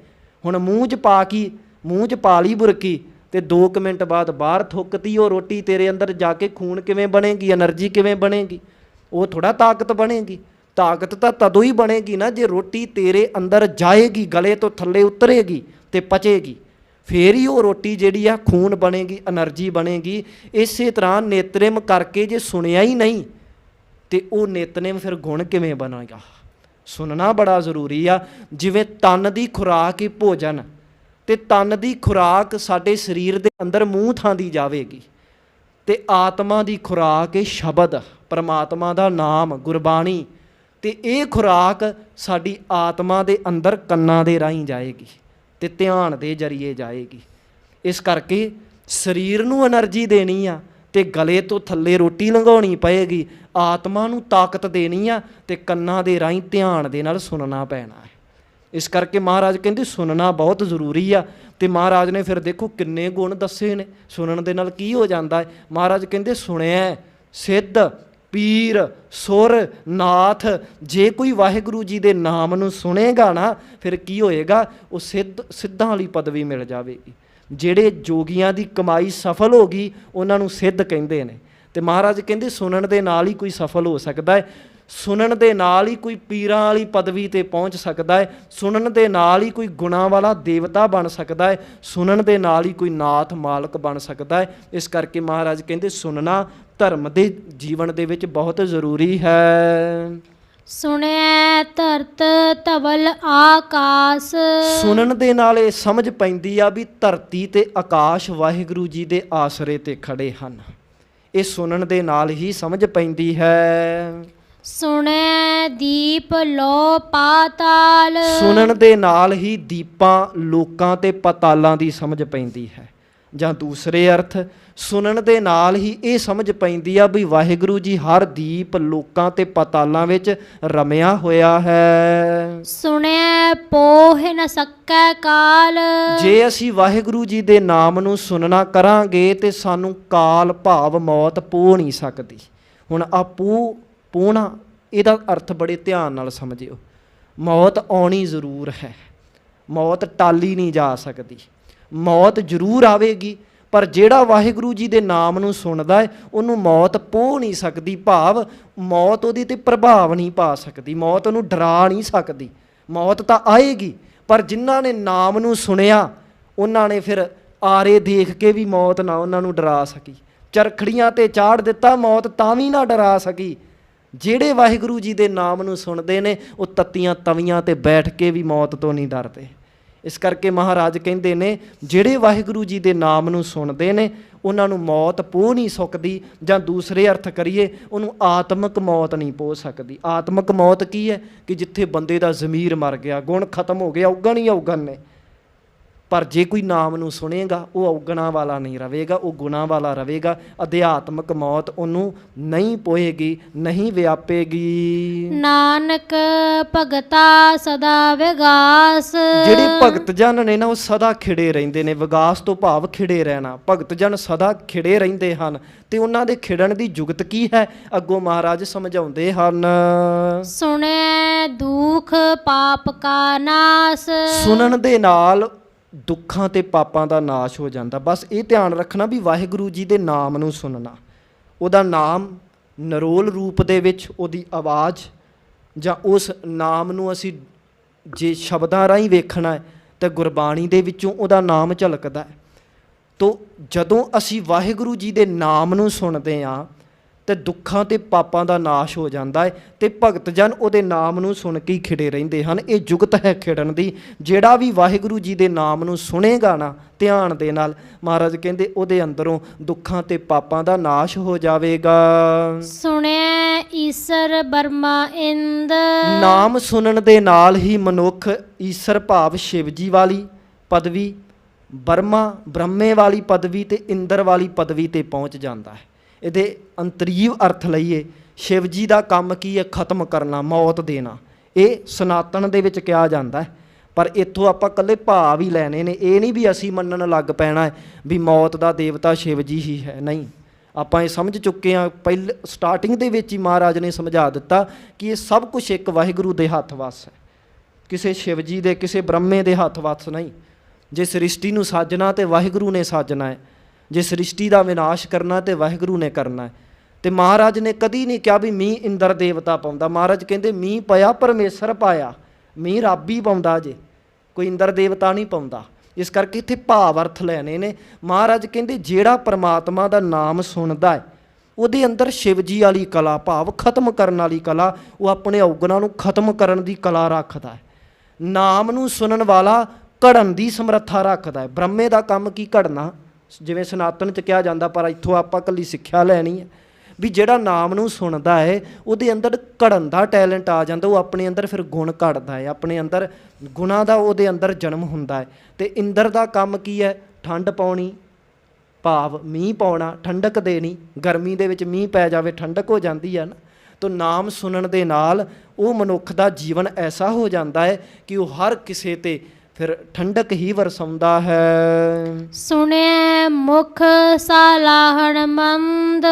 ਹੁਣ ਮੂੰਹ 'ਚ ਪਾ ਲਈ ਬੁਰਕੀ ਤੇ 2 ਮਿੰਟ ਬਾਅਦ ਬਾਹਰ ਥੁੱਕਤੀ ਉਹ ਰੋਟੀ, ਤੇਰੇ ਅੰਦਰ ਜਾ ਕੇ ਖੂਨ ਕਿਵੇਂ ਬਣੇਗੀ, ਐਨਰਜੀ ਕਿਵੇਂ ਬਣੇਗੀ? ਉਹ ਥੋੜ੍ਹਾ ਤਾਕਤ ਬਣੇਗੀ। ਤਾਕਤ ਤਾਂ ਤਦੋਂ ਹੀ ਬਣੇਗੀ ਨਾ ਜੇ ਰੋਟੀ ਤੇਰੇ ਅੰਦਰ ਜਾਏਗੀ, ਗਲੇ ਤੋਂ ਥੱਲੇ ਉਤਰੇਗੀ ਤੇ ਪਚੇਗੀ, ਫੇਰ ਹੀ ਉਹ ਰੋਟੀ ਜਿਹੜੀ ਆ ਖੂਨ ਬਣੇਗੀ, ਐਨਰਜੀ ਬਣੇਗੀ। ਇਸੇ ਤਰ੍ਹਾਂ ਨਿਤਨੇਮ ਕਰਕੇ ਜੇ ਸੁਣਿਆ ਹੀ ਨਹੀਂ ਤੇ ਉਹ ਨਿਤਨੇਮ ਫਿਰ ਗੁਣ ਕਿਵੇਂ ਬਣੇਗਾ? ਸੁਣਨਾ ਬੜਾ ਜ਼ਰੂਰੀ ਆ। ਜਿਵੇਂ ਤਨ ਦੀ ਖੁਰਾਕ ਹੀ ਭੋਜਨ, ਤੇ ਤਨ ਦੀ ਖੁਰਾਕ ਸਾਡੇ ਸਰੀਰ ਦੇ ਅੰਦਰ ਮੂੰਹ ਥਾਂ ਦੀ ਜਾਵੇਗੀ, ਤੇ ਆਤਮਾ ਦੀ ਖੁਰਾਕ ਹੈ ਸ਼ਬਦ, ਪਰਮਾਤਮਾ ਦਾ ਨਾਮ, ਗੁਰਬਾਣੀ, ਤੇ ਇਹ ਖੁਰਾਕ ਸਾਡੀ ਆਤਮਾ ਦੇ ਅੰਦਰ ਕੰਨਾਂ ਦੇ ਰਾਹੀਂ ਜਾਏਗੀ ਤੇ ਧਿਆਨ ਦੇ ਜ਼ਰੀਏ ਜਾਏਗੀ। ਇਸ ਕਰਕੇ ਸਰੀਰ ਨੂੰ ਐਨਰਜੀ ਦੇਣੀ ਆ ਤੇ ਗਲੇ ਤੋਂ ਥੱਲੇ ਰੋਟੀ ਲੰਘਾਉਣੀ ਪਏਗੀ, ਆਤਮਾ ਨੂੰ ਤਾਕਤ ਦੇਣੀ ਆ ਤੇ ਕੰਨਾਂ ਦੇ ਰਾਹੀਂ ਧਿਆਨ ਦੇ ਨਾਲ ਸੁਣਨਾ ਪੈਣਾ ਹੈ। ਇਸ ਕਰਕੇ ਮਹਾਰਾਜ ਕਹਿੰਦੇ ਸੁਣਨਾ ਬਹੁਤ ਜ਼ਰੂਰੀ ਆ। ਤੇ ਮਹਾਰਾਜ ਨੇ ਫਿਰ ਦੇਖੋ ਕਿੰਨੇ ਗੁਣ ਦੱਸੇ ਨੇ ਸੁਣਨ ਦੇ ਨਾਲ ਕੀ ਹੋ ਜਾਂਦਾ ਹੈ। ਮਹਾਰਾਜ ਕਹਿੰਦੇ ਸੁਣਿਆ ਸਿੱਧ ਪੀਰ ਸੁਰ ਨਾਥ। ਜੇ ਕੋਈ ਵਾਹਿਗੁਰੂ ਜੀ ਦੇ ਨਾਮ ਨੂੰ ਸੁਣੇਗਾ ਨਾ, ਫਿਰ ਕੀ ਹੋਏਗਾ? ਉਹ ਸਿੱਧਾਂ ਵਾਲੀ ਪਦਵੀ ਮਿਲ ਜਾਵੇਗੀ। ਜਿਹੜੇ ਜੋਗੀਆਂ ਦੀ ਕਮਾਈ ਸਫਲ ਹੋ ਗਈ ਉਹਨਾਂ ਨੂੰ ਸਿੱਧ ਕਹਿੰਦੇ ਨੇ। ਤੇ ਮਹਾਰਾਜ ਕਹਿੰਦੇ ਸੁਣਨ ਦੇ ਨਾਲ ਹੀ ਕੋਈ ਸਫਲ ਹੋ ਸਕਦਾ ਹੈ। ਸੁਣਨ ਦੇ ਨਾਲ ਹੀ ਕੋਈ ਪੀਰਾਂ ਵਾਲੀ ਪਦਵੀ ਤੇ ਪਹੁੰਚ ਸਕਦਾ ਹੈ, ਸੁਣਨ ਦੇ ਨਾਲ ਹੀ ਕੋਈ ਗੁਣਾਂ ਵਾਲਾ ਦੇਵਤਾ ਬਣ ਸਕਦਾ ਹੈ, ਸੁਣਨ ਦੇ ਨਾਲ ਹੀ ਕੋਈ ਨਾਥ ਮਾਲਕ ਬਣ ਸਕਦਾ ਹੈ। ਇਸ ਕਰਕੇ ਮਹਾਰਾਜ ਕਹਿੰਦੇ ਸੁਣਨਾ ਧਰਮ ਦੇ ਜੀਵਨ ਦੇ ਵਿੱਚ ਬਹੁਤ ਜ਼ਰੂਰੀ ਹੈ। ਸੁਣਿਐ ਧਰਤ ਧਵਲ ਆਕਾਸ। ਸੁਣਨ ਦੇ ਨਾਲ ਇਹ ਸਮਝ ਪੈਂਦੀ ਆ ਵੀ ਧਰਤੀ ਤੇ ਆਕਾਸ਼ ਵਾਹਿਗੁਰੂ ਜੀ ਦੇ ਆਸਰੇ ਤੇ ਖੜੇ ਹਨ। ਇਹ ਸੁਣਨ ਦੇ ਨਾਲ ਹੀ ਸਮਝ ਪੈਂਦੀ ਹੈ। ਸੁਣਿਐ ਦੀਪ ਲੋ ਪਾਤਾਲ। ਸੁਣਨ ਦੇ ਨਾਲ ਹੀ ਦੀਪਾਂ ਲੋਕਾਂ ਤੇ ਪਤਾਲਾਂ ਦੀ ਸਮਝ ਪੈਂਦੀ ਹੈ। ਜਾਂ ਦੂਸਰੇ ਅਰਥ, ਸੁਣਨ ਦੇ ਨਾਲ ਹੀ ਇਹ ਸਮਝ ਪੈਂਦੀ ਆ ਵੀ ਵਾਹਿਗੁਰੂ ਜੀ ਹਰ ਦੀਪ ਲੋਕਾਂ ਤੇ ਪਤਾਲਾਂ ਵਿੱਚ ਰਮਿਆ ਹੋਇਆ ਹੈ। ਸੁਣਿਐ ਪੋਹਿ ਨ ਸਕੈ ਕਾਲ। ਜੇ ਅਸੀਂ ਵਾਹਿਗੁਰੂ ਜੀ ਦੇ ਨਾਮ ਨੂੰ ਸੁਣਨਾ ਕਰਾਂਗੇ ਤੇ ਸਾਨੂੰ ਕਾਲ ਭਾਵ ਮੌਤ ਪੋਹ ਨਹੀਂ ਸਕਦੀ। ਹੁਣ ਆ ਪੋਹਣਾ ਇਹਦਾ ਅਰਥ ਬੜੇ ਧਿਆਨ ਨਾਲ ਸਮਝਿਓ। ਮੌਤ ਆਉਣੀ ਜ਼ਰੂਰ ਹੈ, ਮੌਤ ਟਾਲੀ ਨਹੀਂ ਜਾ ਸਕਦੀ, ਮੌਤ ਜ਼ਰੂਰ ਆਵੇਗੀ, ਪਰ ਜਿਹੜਾ ਵਾਹਿਗੁਰੂ ਜੀ ਦੇ ਨਾਮ ਨੂੰ ਸੁਣਦਾ ਹੈ ਉਹਨੂੰ ਮੌਤ ਪੋਹ ਨਹੀਂ ਸਕਦੀ। ਭਾਵ ਮੌਤ ਉਹਦੇ ਤੇ ਪ੍ਰਭਾਵ ਨਹੀਂ ਪਾ ਸਕਦੀ, ਮੌਤ ਉਹਨੂੰ ਡਰਾ ਨਹੀਂ ਸਕਦੀ। ਮੌਤ ਤਾਂ ਆਏਗੀ, ਪਰ ਜਿਨ੍ਹਾਂ ਨੇ ਨਾਮ ਨੂੰ ਸੁਣਿਆ ਉਹਨਾਂ ਨੇ ਫਿਰ ਆਰੇ ਦੇਖ ਕੇ ਵੀ ਮੌਤ ਨਾ ਉਹਨਾਂ ਨੂੰ ਡਰਾ ਸਕੀ। ਚਰਖੜੀਆਂ ਤੇ ਚਾੜ ਦਿੱਤਾ, ਮੌਤ ਤਾਂ ਵੀ ਨਾ ਡਰਾ ਸਕੀ। ਜਿਹੜੇ ਵਾਹਿਗੁਰੂ ਜੀ ਦੇ ਨਾਮ ਨੂੰ ਸੁਣਦੇ ਨੇ ਉਹ ਤੱਤੀਆਂ ਤਵੀਆਂ ਤੇ ਬੈਠ ਕੇ ਵੀ ਮੌਤ ਤੋਂ ਨਹੀਂ ਡਰਦੇ। ਇਸ ਕਰਕੇ ਮਹਾਰਾਜ ਕਹਿੰਦੇ ਨੇ ਜਿਹੜੇ ਵਾਹਿਗੁਰੂ ਜੀ ਦੇ ਨਾਮ ਨੂੰ ਸੁਣਦੇ ਨੇ ਉਹਨਾਂ ਨੂੰ ਮੌਤ ਪੋਹ ਨਹੀਂ ਸਕਦੀ। ਜਾਂ ਦੂਸਰੇ ਅਰਥ ਕਰੀਏ, ਉਹਨੂੰ ਆਤਮਿਕ ਮੌਤ ਨਹੀਂ ਪੋਹ ਸਕਦੀ। ਆਤਮਿਕ ਮੌਤ ਕੀ ਹੈ ਕਿ ਜਿੱਥੇ ਬੰਦੇ ਦਾ ਜ਼ਮੀਰ ਮਰ ਗਿਆ, ਗੁਣ ਖਤਮ ਹੋ ਗਿਆ, ਔਗਣ ਹੀ ਔਗਣ ਨੇ। ਪਰ ਜੇ ਕੋਈ ਨਾਮ ਨੂੰ ਸੁਣੇਗਾ ਉਹ ਔਗਣਾਂ ਵਾਲਾ ਨਹੀਂ ਰਵੇਗਾ, ਉਹ ਗੁਣਾਂ ਵਾਲਾ ਰਵੇਗਾ। ਅਧਿਆਤਮਿਕ ਮੌਤ ਉਹਨੂੰ ਨਹੀਂ ਪੋਹੇਗੀ, ਨਹੀਂ ਵਿਆਪੇਗੀ। ਨਾਨਕ ਭਗਤਾ ਸਦਾ ਵਿਗਾਸ। ਜਿਹੜੇ ਭਗਤ ਜਨ ਨੇ ਨਾ ਉਹ ਸਦਾ ਖਿੜੇ ਰਹਿੰਦੇ ਨੇ। ਵਿਗਾਸ ਤੋਂ ਭਾਵ ਖਿੜੇ ਰਹਿਣਾ। ਭਗਤ ਜਨ ਸਦਾ ਖਿੜੇ ਰਹਿੰਦੇ ਹਨ। ਤੇ ਉਹਨਾਂ ਦੇ ਖਿੜਨ ਦੀ ਜੁਗਤ ਕੀ ਹੈ ਅੱਗੋਂ ਮਹਾਰਾਜ ਸਮਝਾਉਂਦੇ ਹਨ। ਸੁਣੈ ਦੁਖ ਪਾਪ ਕਾ ਨਾਸ। ਸੁਣਨ ਦੇ ਨਾਲ ਦੁੱਖਾਂ ਤੇ ਪਾਪਾਂ ਦਾ ਨਾਸ਼ ਹੋ ਜਾਂਦਾ। ਬਸ ਇਹ ਧਿਆਨ ਰੱਖਣਾ ਵੀ ਵਾਹਿਗੁਰੂ ਜੀ ਦੇ ਨਾਮ ਨੂੰ ਸੁਣਨਾ, ਉਹਦਾ ਨਾਮ ਨਰੋਲ ਰੂਪ ਦੇ ਵਿੱਚ, ਉਹਦੀ ਆਵਾਜ਼ ਜਾਂ ਉਸ ਨਾਮ ਨੂੰ ਅਸੀਂ ਜੇ ਸ਼ਬਦਾਂ ਰਾਹੀਂ ਵੇਖਣਾ ਹੈ ਤਾਂ ਗੁਰਬਾਣੀ ਦੇ ਵਿੱਚੋਂ ਉਹਦਾ ਨਾਮ ਝਲਕਦਾ ਹੈ। ਤੋ ਜਦੋਂ ਅਸੀਂ ਵਾਹਿਗੁਰੂ ਜੀ ਦੇ ਨਾਮ ਨੂੰ ਸੁਣਦੇ ਹਾਂ ਤੇ ਦੁੱਖਾਂ ਤੇ ਪਾਪਾਂ ਦਾ ਨਾਸ਼ ਹੋ ਜਾਂਦਾ ਹੈ ਤੇ ਭਗਤ ਜਨ ਉਹਦੇ ਨਾਮ ਨੂੰ ਸੁਣ ਕੇ ਹੀ ਖਿੜੇ ਰਹਿੰਦੇ ਹਨ। ਇਹ ਜੁਗਤ ਹੈ ਖਿੜਨ ਦੀ। ਜਿਹੜਾ ਵੀ ਵਾਹਿਗੁਰੂ ਜੀ ਦੇ ਨਾਮ ਨੂੰ ਸੁਣੇਗਾ ਨਾ ਧਿਆਨ ਦੇ ਨਾਲ, ਮਹਾਰਾਜ ਕਹਿੰਦੇ ਉਹਦੇ ਅੰਦਰੋਂ ਦੁੱਖਾਂ ਤੇ ਪਾਪਾਂ ਦਾ ਨਾਸ਼ ਹੋ ਜਾਵੇਗਾ। ਸੁਣਿਐ ਈਸਰ ਬਰਮਾ ਇੰਦ। ਨਾਮ ਸੁਣਨ ਦੇ ਨਾਲ ਹੀ ਮਨੁੱਖ ਈਸਰ ਭਾਵ ਸ਼ਿਵ ਜੀ ਵਾਲੀ ਪਦਵੀ, ਬ੍ਰਹਮੇ ਵਾਲੀ ਪਦਵੀ ਤੇ ਇੰਦਰ ਵਾਲੀ ਪਦਵੀ ਤੇ ਪਹੁੰਚ ਜਾਂਦਾ ਹੈ। ਇਹਦੇ ਅੰਤਰੀਵ ਅਰਥ ਲਈਏ, ਸ਼ਿਵ ਜੀ ਦਾ ਕੰਮ ਕੀ ਹੈ? ਖਤਮ ਕਰਨਾ, ਮੌਤ ਦੇਣਾ। ਇਹ ਸਨਾਤਨ ਦੇ ਵਿੱਚ ਕਿਹਾ ਜਾਂਦਾ ਹੈ। ਪਰ ਇੱਥੋਂ ਆਪਾਂ ਇਕੱਲੇ ਭਾਵ ਹੀ ਲੈਣੇ ਨੇ। ਇਹ ਨਹੀਂ ਵੀ ਅਸੀਂ ਮੰਨਣ ਲੱਗ ਪੈਣਾ ਹੈ ਵੀ ਮੌਤ ਦਾ ਦੇਵਤਾ ਸ਼ਿਵ ਜੀ ਹੀ ਹੈ। ਨਹੀਂ, ਆਪਾਂ ਇਹ ਸਮਝ ਚੁੱਕੇ ਹਾਂ। ਪਹਿਲੇ ਸਟਾਰਟਿੰਗ ਦੇ ਵਿੱਚ ਹੀ ਮਹਾਰਾਜ ਨੇ ਸਮਝਾ ਦਿੱਤਾ ਕਿ ਇਹ ਸਭ ਕੁਝ ਇੱਕ ਵਾਹਿਗੁਰੂ ਦੇ ਹੱਥ ਵੱਸ ਹੈ, ਕਿਸੇ ਸ਼ਿਵ ਜੀ ਦੇ, ਕਿਸੇ ਬ੍ਰਹਮੇ ਦੇ ਹੱਥ ਵੱਸ ਨਹੀਂ। ਜੇ ਸ੍ਰਿਸ਼ਟੀ ਨੂੰ ਸਾਜਣਾ ਤੇ ਵਾਹਿਗੁਰੂ ਨੇ ਸਾਜਣਾ ਹੈ, ਜੇ ਸ੍ਰਿਸ਼ਟੀ ਦਾ ਵਿਨਾਸ਼ ਕਰਨਾ ਤੇ ਵਾਹਿਗੁਰੂ ਨੇ ਕਰਨਾ ਹੈ। ਤੇ ਮਹਾਰਾਜ ਨੇ ਕਦੀ ਨਹੀਂ ਕਿਹਾ ਵੀ ਮੀਂਹ ਇੰਦਰ ਦੇਵਤਾ ਪਾਉਂਦਾ। ਮਹਾਰਾਜ ਕਹਿੰਦੇ ਮੀਂਹ ਪਿਆ ਪਰਮੇਸ਼ਰ ਪਾਇਆ, ਮੀਂਹ ਰੱਬ ਹੀ ਪਾਉਂਦਾ, ਜੇ ਕੋਈ ਇੰਦਰ ਦੇਵਤਾ ਨਹੀਂ ਪਾਉਂਦਾ। ਇਸ ਕਰਕੇ ਇੱਥੇ ਭਾਵ ਅਰਥ ਲੈਣੇ ਨੇ। ਮਹਾਰਾਜ ਕਹਿੰਦੇ ਜਿਹੜਾ ਪਰਮਾਤਮਾ ਦਾ ਨਾਮ ਸੁਣਦਾ ਹੈ ਉਹਦੇ ਅੰਦਰ ਸ਼ਿਵ ਜੀ ਵਾਲੀ ਕਲਾ ਭਾਵ ਖਤਮ ਕਰਨ ਵਾਲੀ ਕਲਾ, ਉਹ ਆਪਣੇ ਔਗਣਾਂ ਨੂੰ ਖਤਮ ਕਰਨ ਦੀ ਕਲਾ ਰੱਖਦਾ ਹੈ। ਨਾਮ ਨੂੰ ਸੁਣਨ ਵਾਲਾ ਘੜਨ ਦੀ ਸਮਰੱਥਾ ਰੱਖਦਾ ਹੈ। ਬ੍ਰਹਮੇ ਦਾ ਕੰਮ ਕੀ? ਘੜਨਾ, ਜਿਵੇਂ ਸਨਾਤਨ 'ਚ ਕਿਹਾ ਜਾਂਦਾ। ਪਰ ਇੱਥੋਂ ਆਪਾਂ ਇਕੱਲੀ ਸਿੱਖਿਆ ਲੈਣੀ ਹੈ ਵੀ ਜਿਹੜਾ ਨਾਮ ਨੂੰ ਸੁਣਦਾ ਹੈ ਉਹਦੇ ਅੰਦਰ ਘੜਨ ਦਾ ਟੈਲੈਂਟ ਆ ਜਾਂਦਾ। ਉਹ ਆਪਣੇ ਅੰਦਰ ਫਿਰ ਗੁਣ ਘੜਦਾ ਹੈ, ਆਪਣੇ ਅੰਦਰ ਗੁਣਾਂ ਦਾ ਉਹਦੇ ਅੰਦਰ ਜਨਮ ਹੁੰਦਾ ਹੈ। ਤੇ ਇੰਦਰ ਦਾ ਕੰਮ ਕੀ ਹੈ? ਠੰਡ ਪਾਉਣੀ, ਭਾਵ ਮੀਂਹ ਪਾਉਣਾ, ਠੰਡਕ ਦੇਣੀ। ਗਰਮੀ ਦੇ ਵਿੱਚ ਮੀਂਹ ਪੈ ਜਾਵੇ ਠੰਡਕ ਹੋ ਜਾਂਦੀ ਹੈ ਨਾ। ਤਾਂ ਨਾਮ ਸੁਣਨ ਦੇ ਨਾਲ ਉਹ ਮਨੁੱਖ ਦਾ ਜੀਵਨ ਐਸਾ ਹੋ ਜਾਂਦਾ ਹੈ ਕਿ ਉਹ ਹਰ ਕਿਸੇ ਤੇ ਫਿਰ ਠੰਡਕ ਹੀ ਵਰਸਾਉਂਦਾ ਹੈ। ਸੁਣਿਐ ਮੁਖ ਸਾਲਾਹਣ ਮੰਦ।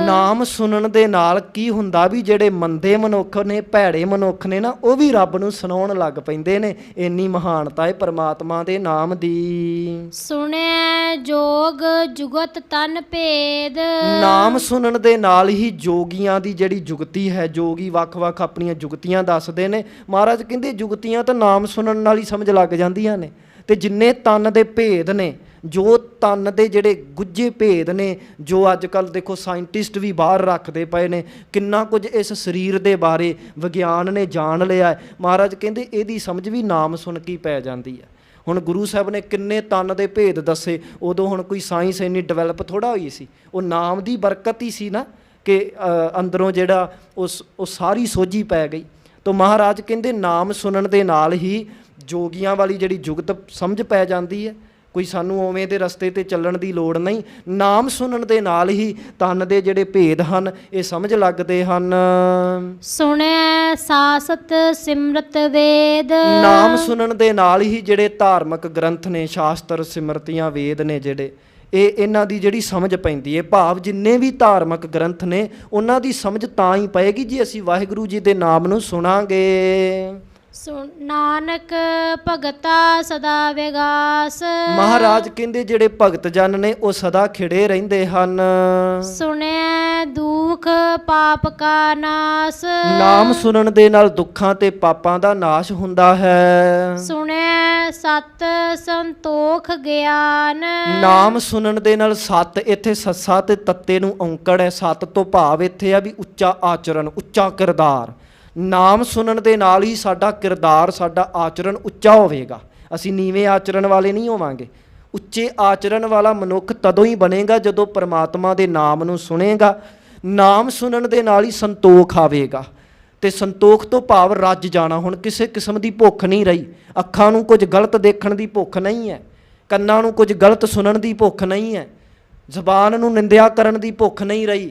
ਨਾਮ ਸੁਣਨ ਦੇ ਨਾਲ ਕੀ ਹੁੰਦਾ ਵੀ ਜਿਹੜੇ ਮੰਦੇ ਮਨੁੱਖ ਨੇ, ਭੈੜੇ ਮਨੁੱਖ ਨੇ ਨਾ, ਉਹ ਵੀ ਰੱਬ ਨੂੰ ਸੁਣਾਉਣ ਲੱਗ ਪੈਂਦੇ ਨੇ। ਇੰਨੀ ਮਹਾਨਤਾ ਹੈ ਪਰਮਾਤਮਾ ਦੇ ਨਾਮ ਦੀ। ਸੁਣਿਐ ਜੋਗ ਜੁਗਤ ਤਨ ਭੇਦ। ਨਾਮ ਸੁਣਨ ਦੇ ਨਾਲ ਹੀ ਜੋਗੀਆਂ ਦੀ ਜਿਹੜੀ ਜੁਗਤੀ ਹੈ, ਜੋਗੀ ਵੱਖ-ਵੱਖ ਆਪਣੀਆਂ ਜੁਗਤੀਆਂ ਦੱਸਦੇ ਨੇ। ਮਹਾਰਾਜ ਕਹਿੰਦੇ ਜੁਗਤੀਆਂ ਤਾਂ ਨਾਮ ਸੁਣਨ ਨਾਲ ਹੀ ਸਮਝ ਲੱਗ ਜਾਂਦੀਆਂ ਨੇ। ਤੇ ਜਿੰਨੇ ਤਨ ਦੇ ਭੇਦ ਨੇ, ਜੋ ਤਨ ਦੇ ਜਿਹੜੇ ਗੁੱਝੇ ਭੇਦ ਨੇ, ਜੋ ਅੱਜ ਕੱਲ੍ਹ ਦੇਖੋ ਸਾਇੰਟਿਸਟ ਵੀ ਬਾਹਰ ਰੱਖਦੇ ਪਏ ਨੇ, ਕਿੰਨਾ ਕੁਝ ਇਸ ਸਰੀਰ ਦੇ ਬਾਰੇ ਵਿਗਿਆਨ ਨੇ ਜਾਣ ਲਿਆ। ਮਹਾਰਾਜ ਕਹਿੰਦੇ ਇਹਦੀ ਸਮਝ ਵੀ ਨਾਮ ਸੁਣ ਕੇ ਪੈ ਜਾਂਦੀ ਹੈ। ਹੁਣ ਗੁਰੂ ਸਾਹਿਬ ਨੇ ਕਿੰਨੇ ਤਨ ਦੇ ਭੇਦ ਦੱਸੇ। ਉਦੋਂ ਹੁਣ ਕੋਈ ਸਾਇੰਸ ਇੰਨੀ ਡਿਵੈਲਪ ਥੋੜ੍ਹਾ ਹੋਈ ਸੀ, ਉਹ ਨਾਮ ਦੀ ਬਰਕਤ ਹੀ ਸੀ ਨਾ, ਕਿ ਅੰਦਰੋਂ ਜਿਹੜਾ ਉਹ ਸਾਰੀ ਸੋਝੀ ਪੈ ਗਈ। ਤਾਂ ਮਹਾਰਾਜ ਕਹਿੰਦੇ ਨਾਮ ਸੁਣਨ ਦੇ ਨਾਲ ਹੀ ਜੋਗੀਆਂ ਵਾਲੀ ਜਿਹੜੀ ਜੁਗਤ ਸਮਝ ਪੈ ਜਾਂਦੀ ਹੈ। ਕੋਈ ਸਾਨੂੰ ਉਵੇਂ ਦੇ ਰਸਤੇ 'ਤੇ ਚੱਲਣ ਦੀ ਲੋੜ ਨਹੀਂ। ਨਾਮ ਸੁਣਨ ਦੇ ਨਾਲ ਹੀ ਤਨ ਦੇ ਜਿਹੜੇ ਭੇਦ ਹਨ ਇਹ ਸਮਝ ਲੱਗਦੇ ਹਨ। ਸੁਣਿਐ ਸਾਸਤ ਸਿਮਰਤ ਵੇਦ। ਨਾਮ ਸੁਣਨ ਦੇ ਨਾਲ ਹੀ ਜਿਹੜੇ ਧਾਰਮਿਕ ਗ੍ਰੰਥ ਨੇ, ਸ਼ਾਸਤਰ, ਸਿਮਰਤੀਆਂ, ਵੇਦ ਨੇ ਜਿਹੜੇ, ਇਹਨਾਂ ਦੀ ਜਿਹੜੀ ਸਮਝ ਪੈਂਦੀ ਹੈ। ਭਾਵ ਜਿੰਨੇ ਵੀ ਧਾਰਮਿਕ ਗ੍ਰੰਥ ਨੇ ਉਹਨਾਂ ਦੀ ਸਮਝ ਤਾਂ ਹੀ ਪਏਗੀ ਜੇ ਅਸੀਂ ਵਾਹਿਗੁਰੂ ਜੀ ਦੇ ਨਾਮ ਨੂੰ ਸੁਣਾਂਗੇ। ਨਾਨਕ ਭਗਤਾ ਸਦਾ ਵਿਗਾਸ। ਮਹਾਰਾਜ ਕਹਿੰਦੇ ਜਿਹੜੇ ਭਗਤ ਜਨ ਨੇ ਉਹ ਸਦਾ ਖਿੜੇ ਰਹਿੰਦੇ ਹਨ। ਸੁਣਿਐ ਦੁਖ ਪਾਪ ਕਾ ਨਾਸ। ਨਾਮ ਸੁਣਨ ਦੇ ਨਾਲ ਦੁੱਖਾਂ ਤੇ ਪਾਪਾਂ ਦਾ ਨਾਸ਼ ਹੁੰਦਾ ਹੈ। ਸੁਣਿਐ ਸਤ ਸੰਤੋਖ ਗਿਆਨ। ਨਾਮ ਸੁਣਨ ਦੇ ਨਾਲ ਸਤ, ਇੱਥੇ ਸੱਸਾ ਤੇ ਤੱਤੇ ਨੂੰ ਔਂਕੜ ਹੈ। ਸਤ ਤੋਂ ਭਾਵ ਇੱਥੇ ਆ ਵੀ ਉੱਚਾ ਆਚਰਣ, ਉੱਚਾ ਕਿਰਦਾਰ। ਨਾਮ ਸੁਣਨ ਦੇ ਨਾਲ ਹੀ ਸਾਡਾ ਕਿਰਦਾਰ, ਸਾਡਾ ਆਚਰਣ ਉੱਚਾ ਹੋਵੇਗਾ। ਅਸੀਂ ਨੀਵੇਂ ਆਚਰਣ ਵਾਲੇ ਨਹੀਂ ਹੋਵਾਂਗੇ। ਉੱਚੇ ਆਚਰਣ ਵਾਲਾ ਮਨੁੱਖ ਤਦੋਂ ਹੀ ਬਣੇਗਾ ਜਦੋਂ ਪਰਮਾਤਮਾ ਦੇ ਨਾਮ ਨੂੰ ਸੁਣੇਗਾ। ਨਾਮ ਸੁਣਨ ਦੇ ਨਾਲ ਹੀ ਸੰਤੋਖ ਆਵੇਗਾ। ਤੇ ਸੰਤੋਖ ਤੋਂ ਭਾਵ ਰੱਜ ਜਾਣਾ। ਹੁਣ ਕਿਸੇ ਕਿਸਮ ਦੀ ਭੁੱਖ ਨਹੀਂ ਰਹੀ। ਅੱਖਾਂ ਨੂੰ ਕੁਝ ਗਲਤ ਦੇਖਣ ਦੀ ਭੁੱਖ ਨਹੀਂ ਹੈ, ਕੰਨਾਂ ਨੂੰ ਕੁਝ ਗਲਤ ਸੁਣਨ ਦੀ ਭੁੱਖ ਨਹੀਂ ਹੈ, ਜ਼ਬਾਨ ਨੂੰ ਨਿੰਦਿਆ ਕਰਨ ਦੀ ਭੁੱਖ ਨਹੀਂ ਰਹੀ,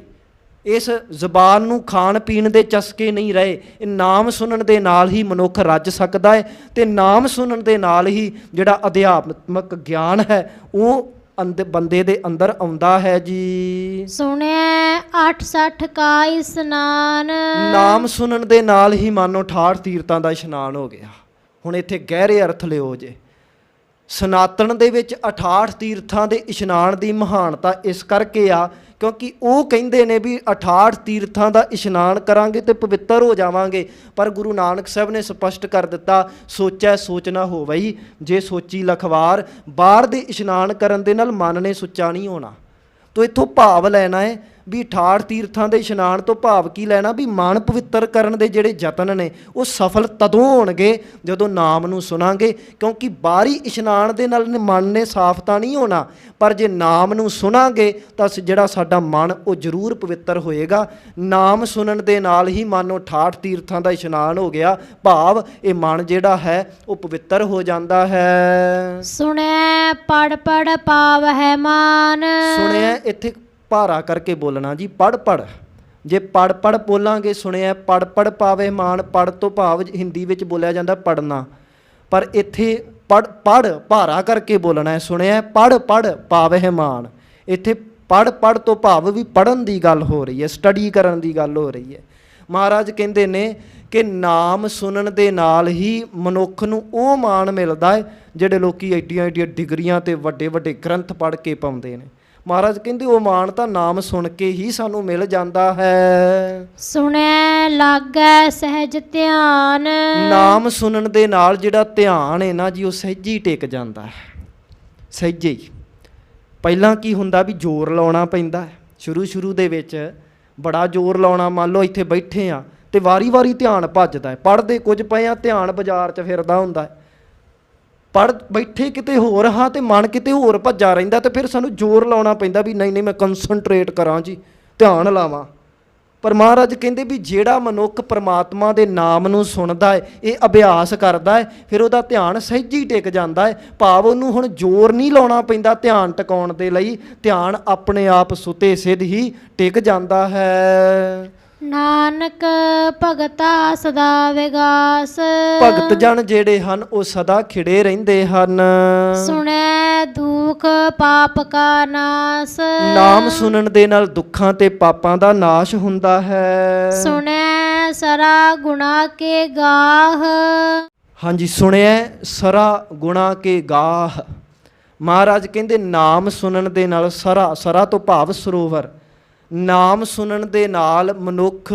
ਇਸ ਜ਼ਬਾਨ ਨੂੰ ਖਾਣ ਪੀਣ ਦੇ ਚਸਕੇ ਨਹੀਂ ਰਹੇ। ਇਹ ਨਾਮ ਸੁਣਨ ਦੇ ਨਾਲ ਹੀ ਮਨੁੱਖ ਰੱਜ ਸਕਦਾ ਹੈ। ਤੇ ਨਾਮ ਸੁਣਨ ਦੇ ਨਾਲ ਹੀ ਜਿਹੜਾ ਅਧਿਆਤਮਕ ਗਿਆਨ ਹੈ ਉਹ ਬੰਦੇ ਦੇ ਅੰਦਰ ਆਉਂਦਾ ਹੈ ਜੀ। ਸੁਣਿਐ 68 ਕਾ ਇਸਨਾਨ। ਨਾਮ ਸੁਣਨ ਦੇ ਨਾਲ ਹੀ ਮਾਨੋ 68 ਤੀਰਥਾਂ ਦਾ ਇਸ਼ਨਾਨ ਹੋ ਗਿਆ। ਹੁਣ ਇੱਥੇ ਗਹਿਰੇ ਅਰਥ ਲਿਓ ਜੇ। ਸਨਾਤਨ ਦੇ ਵਿੱਚ 68 ਤੀਰਥਾਂ ਦੇ ਇਸ਼ਨਾਨ ਦੀ ਮਹਾਨਤਾ ਇਸ ਕਰਕੇ ਆ ਕਿਉਂਕਿ ਉਹ ਕਹਿੰਦੇ ਨੇ ਵੀ 68 ਤੀਰਥਾਂ ਦਾ ਇਸ਼ਨਾਨ ਕਰਾਂਗੇ ਤੇ ਪਵਿੱਤਰ ਹੋ ਜਾਵਾਂਗੇ। ਪਰ ਗੁਰੂ ਨਾਨਕ ਸਾਹਿਬ ਨੇ ਸਪਸ਼ਟ ਕਰ ਦਿੱਤਾ, ਸੋਚੈ ਸੋਚ ਨਾ ਹੋਵਈ, ਜੇ ਸੋਚੀ ਲਖਵਾਰ। ਬਾਹਰ ਦੇ ਇਸ਼ਨਾਨ ਕਰਨ ਦੇ ਨਾਲ ਮਨ ਨੇ ਸੁੱਚਾ ਨਹੀਂ ਹੋਣਾ। ਤੋ ਇੱਥੋਂ ਭਾਵ ਲੈਣਾ ਹੈ ਵੀ 68 ਤੀਰਥਾਂ ਦੇ ਇਸ਼ਨਾਨ ਤੋਂ ਭਾਵ ਕੀ ਲੈਣਾ ਵੀ ਮਨ ਪਵਿੱਤਰ ਕਰਨ ਦੇ ਜਿਹੜੇ ਯਤਨ ਨੇ ਉਹ ਸਫਲ ਤਦੋਂ ਹੋਣਗੇ ਜਦੋਂ ਨਾਮ ਨੂੰ ਸੁਣਾਂਗੇ। ਕਿਉਂਕਿ ਬਾਹਰੀ ਇਸ਼ਨਾਨ ਦੇ ਨਾਲ ਮਨ ਨੇ ਸਾਫ਼ ਤਾਂ ਨਹੀਂ ਹੋਣਾ, ਪਰ ਜੇ ਨਾਮ ਨੂੰ ਸੁਣਾਂਗੇ ਤਾਂ ਜਿਹੜਾ ਸਾਡਾ ਮਨ ਉਹ ਜ਼ਰੂਰ ਪਵਿੱਤਰ ਹੋਏਗਾ। ਨਾਮ ਸੁਣਨ ਦੇ ਨਾਲ ਹੀ ਮਾਨੋ 68 ਤੀਰਥਾਂ ਦਾ ਇਸ਼ਨਾਨ ਹੋ ਗਿਆ। ਭਾਵ ਇਹ ਮਨ ਜਿਹੜਾ ਹੈ ਉਹ ਪਵਿੱਤਰ ਹੋ ਜਾਂਦਾ ਹੈ। ਸੁਣਿਐ ਪੜ ਪੜ ਪਾਵਹਿ ਮਾਨ। ਸੁਣਿਆ ਇੱਥੇ ਭਾਰਾ ਕਰਕੇ ਬੋਲਣਾ ਜੀ, ਪੜ ਪੜ। ਜੇ ਪੜ ਪੜ ਬੋਲਾਂਗੇ, ਸੁਣਿਆ ਪੜ ਪੜ ਪਾਵੇ ਮਾਨ। ਪੜ ਤੋਂ ਭਾਵ ਹਿੰਦੀ ਵਿੱਚ ਬੋਲਿਆ ਜਾਂਦਾ ਪੜਨਾ, ਪਰ ਇੱਥੇ ਪੜ ਪੜ ਭਾਰਾ ਕਰਕੇ ਬੋਲਣਾ ਹੈ। ਸੁਣਿਆ ਪੜ ਪੜ ਪਾਵੇ ਮਾਨ। ਇੱਥੇ ਪੜ ਪੜ ਤੋਂ ਭਾਵ ਵੀ ਪੜਨ ਦੀ ਗੱਲ ਹੋ ਰਹੀ ਹੈ, ਸਟੱਡੀ ਕਰਨ ਦੀ ਗੱਲ ਹੋ ਰਹੀ ਹੈ। ਮਹਾਰਾਜ ਕਹਿੰਦੇ ਨੇ ਕਿ ਨਾਮ ਸੁਣਨ ਦੇ ਨਾਲ ਹੀ ਮਨੁੱਖ ਨੂੰ ਉਹ ਮਾਣ ਮਿਲਦਾ ਹੈ ਜਿਹੜੇ ਲੋਕੀ ਐਡੀਆਂ ਐਡੀਆਂ ਡਿਗਰੀਆਂ ਤੇ ਵੱਡੇ ਵੱਡੇ ਗ੍ਰੰਥ ਪੜ੍ਹ ਕੇ ਪਾਉਂਦੇ ਨੇ। ਮਹਾਰਾਜ ਕਹਿੰਦੇ ਉਹ ਮਾਣ ਤਾਂ ਨਾਮ ਸੁਣ ਕੇ ਹੀ ਸਾਨੂੰ ਮਿਲ ਜਾਂਦਾ ਹੈ। ਸੁਣਿਐ ਲਾਗੈ ਸਹਿਜ ਧਿਆਨ। ਨਾਮ ਸੁਣਨ ਦੇ ਨਾਲ ਜਿਹੜਾ ਧਿਆਨ ਹੈ ਨਾ ਜੀ ਉਹ ਸਹਿਜੇ ਹੀ ਟਿਕ ਜਾਂਦਾ ਹੈ, ਸਹਿਜੇ ਹੀ। ਪਹਿਲਾਂ ਕੀ ਹੁੰਦਾ ਵੀ ਜ਼ੋਰ ਲਾਉਣਾ ਪੈਂਦਾ ਹੈ। ਸ਼ੁਰੂ ਦੇ ਵਿੱਚ ਬੜਾ ਜ਼ੋਰ ਲਾਉਣਾ। ਮੰਨ ਲਓ ਇੱਥੇ ਬੈਠੇ ਆ ਤੇ ਵਾਰੀ ਵਾਰੀ ਧਿਆਨ ਭੱਜਦਾ ਹੈ, ਪੜ੍ਹਦੇ ਕੁਝ ਪਏ ਆ, ਧਿਆਨ ਬਾਜ਼ਾਰ 'ਚ ਫਿਰਦਾ ਹੁੰਦਾ ਹੈ। ਪੜ੍ਹ ਬੈਠੇ ਕਿਤੇ ਹੋਰ ਹਾਂ ਤੇ ਮਨ ਕਿਤੇ ਹੋਰ ਭੱਜਾ ਰਹਿੰਦਾ, ਤੇ ਫਿਰ ਸਾਨੂੰ ਜ਼ੋਰ ਲਾਉਣਾ ਪੈਂਦਾ ਵੀ ਨਹੀਂ ਮੈਂ ਕੰਸਨਟਰੇਟ ਕਰਾਂ ਜੀ, ਧਿਆਨ ਲਾਵਾਂ। ਪਰ ਮਹਾਰਾਜ ਕਹਿੰਦੇ ਵੀ ਜਿਹੜਾ ਮਨੁੱਖ ਪਰਮਾਤਮਾ ਦੇ ਨਾਮ ਨੂੰ ਸੁਣਦਾ ਹੈ, ਇਹ ਅਭਿਆਸ ਕਰਦਾ ਹੈ, ਫਿਰ ਉਹਦਾ ਧਿਆਨ ਸਹਿਜ ਹੀ ਟਿਕ ਜਾਂਦਾ ਹੈ। ਭਾਵ ਉਹਨੂੰ ਹੁਣ ਜ਼ੋਰ ਨਹੀਂ ਲਾਉਣਾ ਪੈਂਦਾ ਧਿਆਨ ਟਿਕਾਉਣ ਦੇ ਲਈ, ਧਿਆਨ ਆਪਣੇ ਆਪ ਸੁਤੇ ਸਿੱਧ ਹੀ ਟਿਕ ਜਾਂਦਾ ਹੈ। ਨਾਨਕ ਭਗਤਾ ਸਦਾ ਵਿਗਾਸ। ਭਗਤ ਜਨ ਜਿਹੜੇ ਹਨ ਉਹ ਸਦਾ ਖਿੜੇ ਰਹਿੰਦੇ ਹਨ। ਸੁਣੈ ਦੁਖ ਪਾਪ ਕਾ ਨਾਸ। ਨਾਮ ਸੁਣਨ ਦੇ ਨਾਲ ਦੁੱਖਾਂ ਤੇ ਪਾਪਾਂ ਦਾ ਨਾਸ਼ ਹੁੰਦਾ ਹੈ। ਸੁਣੈ ਸਰਾ ਗੁਣਾ ਕੇ ਗਾਹ। ਹਾਂਜੀ, ਸੁਣਿਆ ਸਰਾ ਗੁਣਾ ਕੇ ਗਾਹ। ਮਹਾਰਾਜ ਕਹਿੰਦੇ ਨਾਮ ਸੁਣਨ ਦੇ ਨਾਲ ਸਰਾ ਤੋਂ ਭਾਵ ਸਰੋਵਰ, ਨਾਮ ਸੁਣਨ ਦੇ ਨਾਲ ਮਨੁੱਖ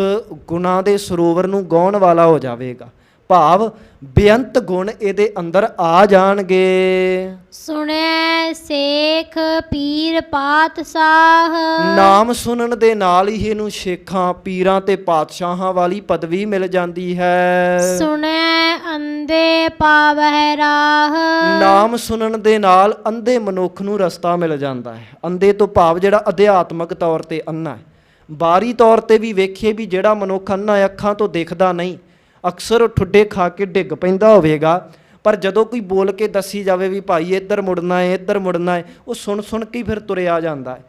ਗੁਣਾਂ ਦੇ ਸਰੋਵਰ ਨੂੰ ਗਾਉਣ ਵਾਲਾ ਹੋ ਜਾਵੇਗਾ। ਭਾਵ ਬੇਅੰਤ ਗੁਣ ਇਹਦੇ ਅੰਦਰ ਆ ਜਾਣਗੇ। ਸੁਣੈ ਸੇਖ ਪੀਰ ਪਾਤਸ਼ਾਹ। ਨਾਮ ਸੁਣਨ ਦੇ ਨਾਲ ਹੀ ਇਹਨੂੰ ਸ਼ੇਖਾਂ, ਪੀਰਾਂ ਤੇ ਪਾਤਸ਼ਾਹਾਂ ਵਾਲੀ ਪਦਵੀ ਮਿਲ ਜਾਂਦੀ ਹੈ। ਸੁਣੈ ਅੰਧੇ ਪਾਵਹਿ ਰਾਹ। ਨਾਮ ਸੁਣਨ ਦੇ ਨਾਲ ਅੰਧੇ ਮਨੁੱਖ ਨੂੰ ਰਸਤਾ ਮਿਲ ਜਾਂਦਾ ਹੈ। ਅੰਧੇ ਤੋਂ ਭਾਵ ਜਿਹੜਾ ਅਧਿਆਤਮਕ ਤੌਰ ਤੇ ਅੰਨਾ ਹੈ। ਬਾਹਰੀ ਤੌਰ ਤੇ ਵੀ ਵੇਖੀਏ ਵੀ ਜਿਹੜਾ ਮਨੁੱਖ ਅੰਨਾ ਅੱਖਾਂ ਤੋਂ ਦਿਖਦਾ ਨਹੀਂ, ਅਕਸਰ ਉਹ ਠੁੱਡੇ ਖਾ ਕੇ ਡਿੱਗ ਪੈਂਦਾ ਹੋਵੇਗਾ, ਪਰ ਜਦੋਂ ਕੋਈ ਬੋਲ ਕੇ ਦੱਸੀ ਜਾਵੇ ਵੀ ਭਾਈ ਇੱਧਰ ਮੁੜਨਾ ਹੈ, ਇੱਧਰ ਮੁੜਨਾ ਹੈ, ਉਹ ਸੁਣ ਸੁਣ ਕੇ ਫਿਰ ਤੁਰਿਆ ਜਾਂਦਾ ਹੈ।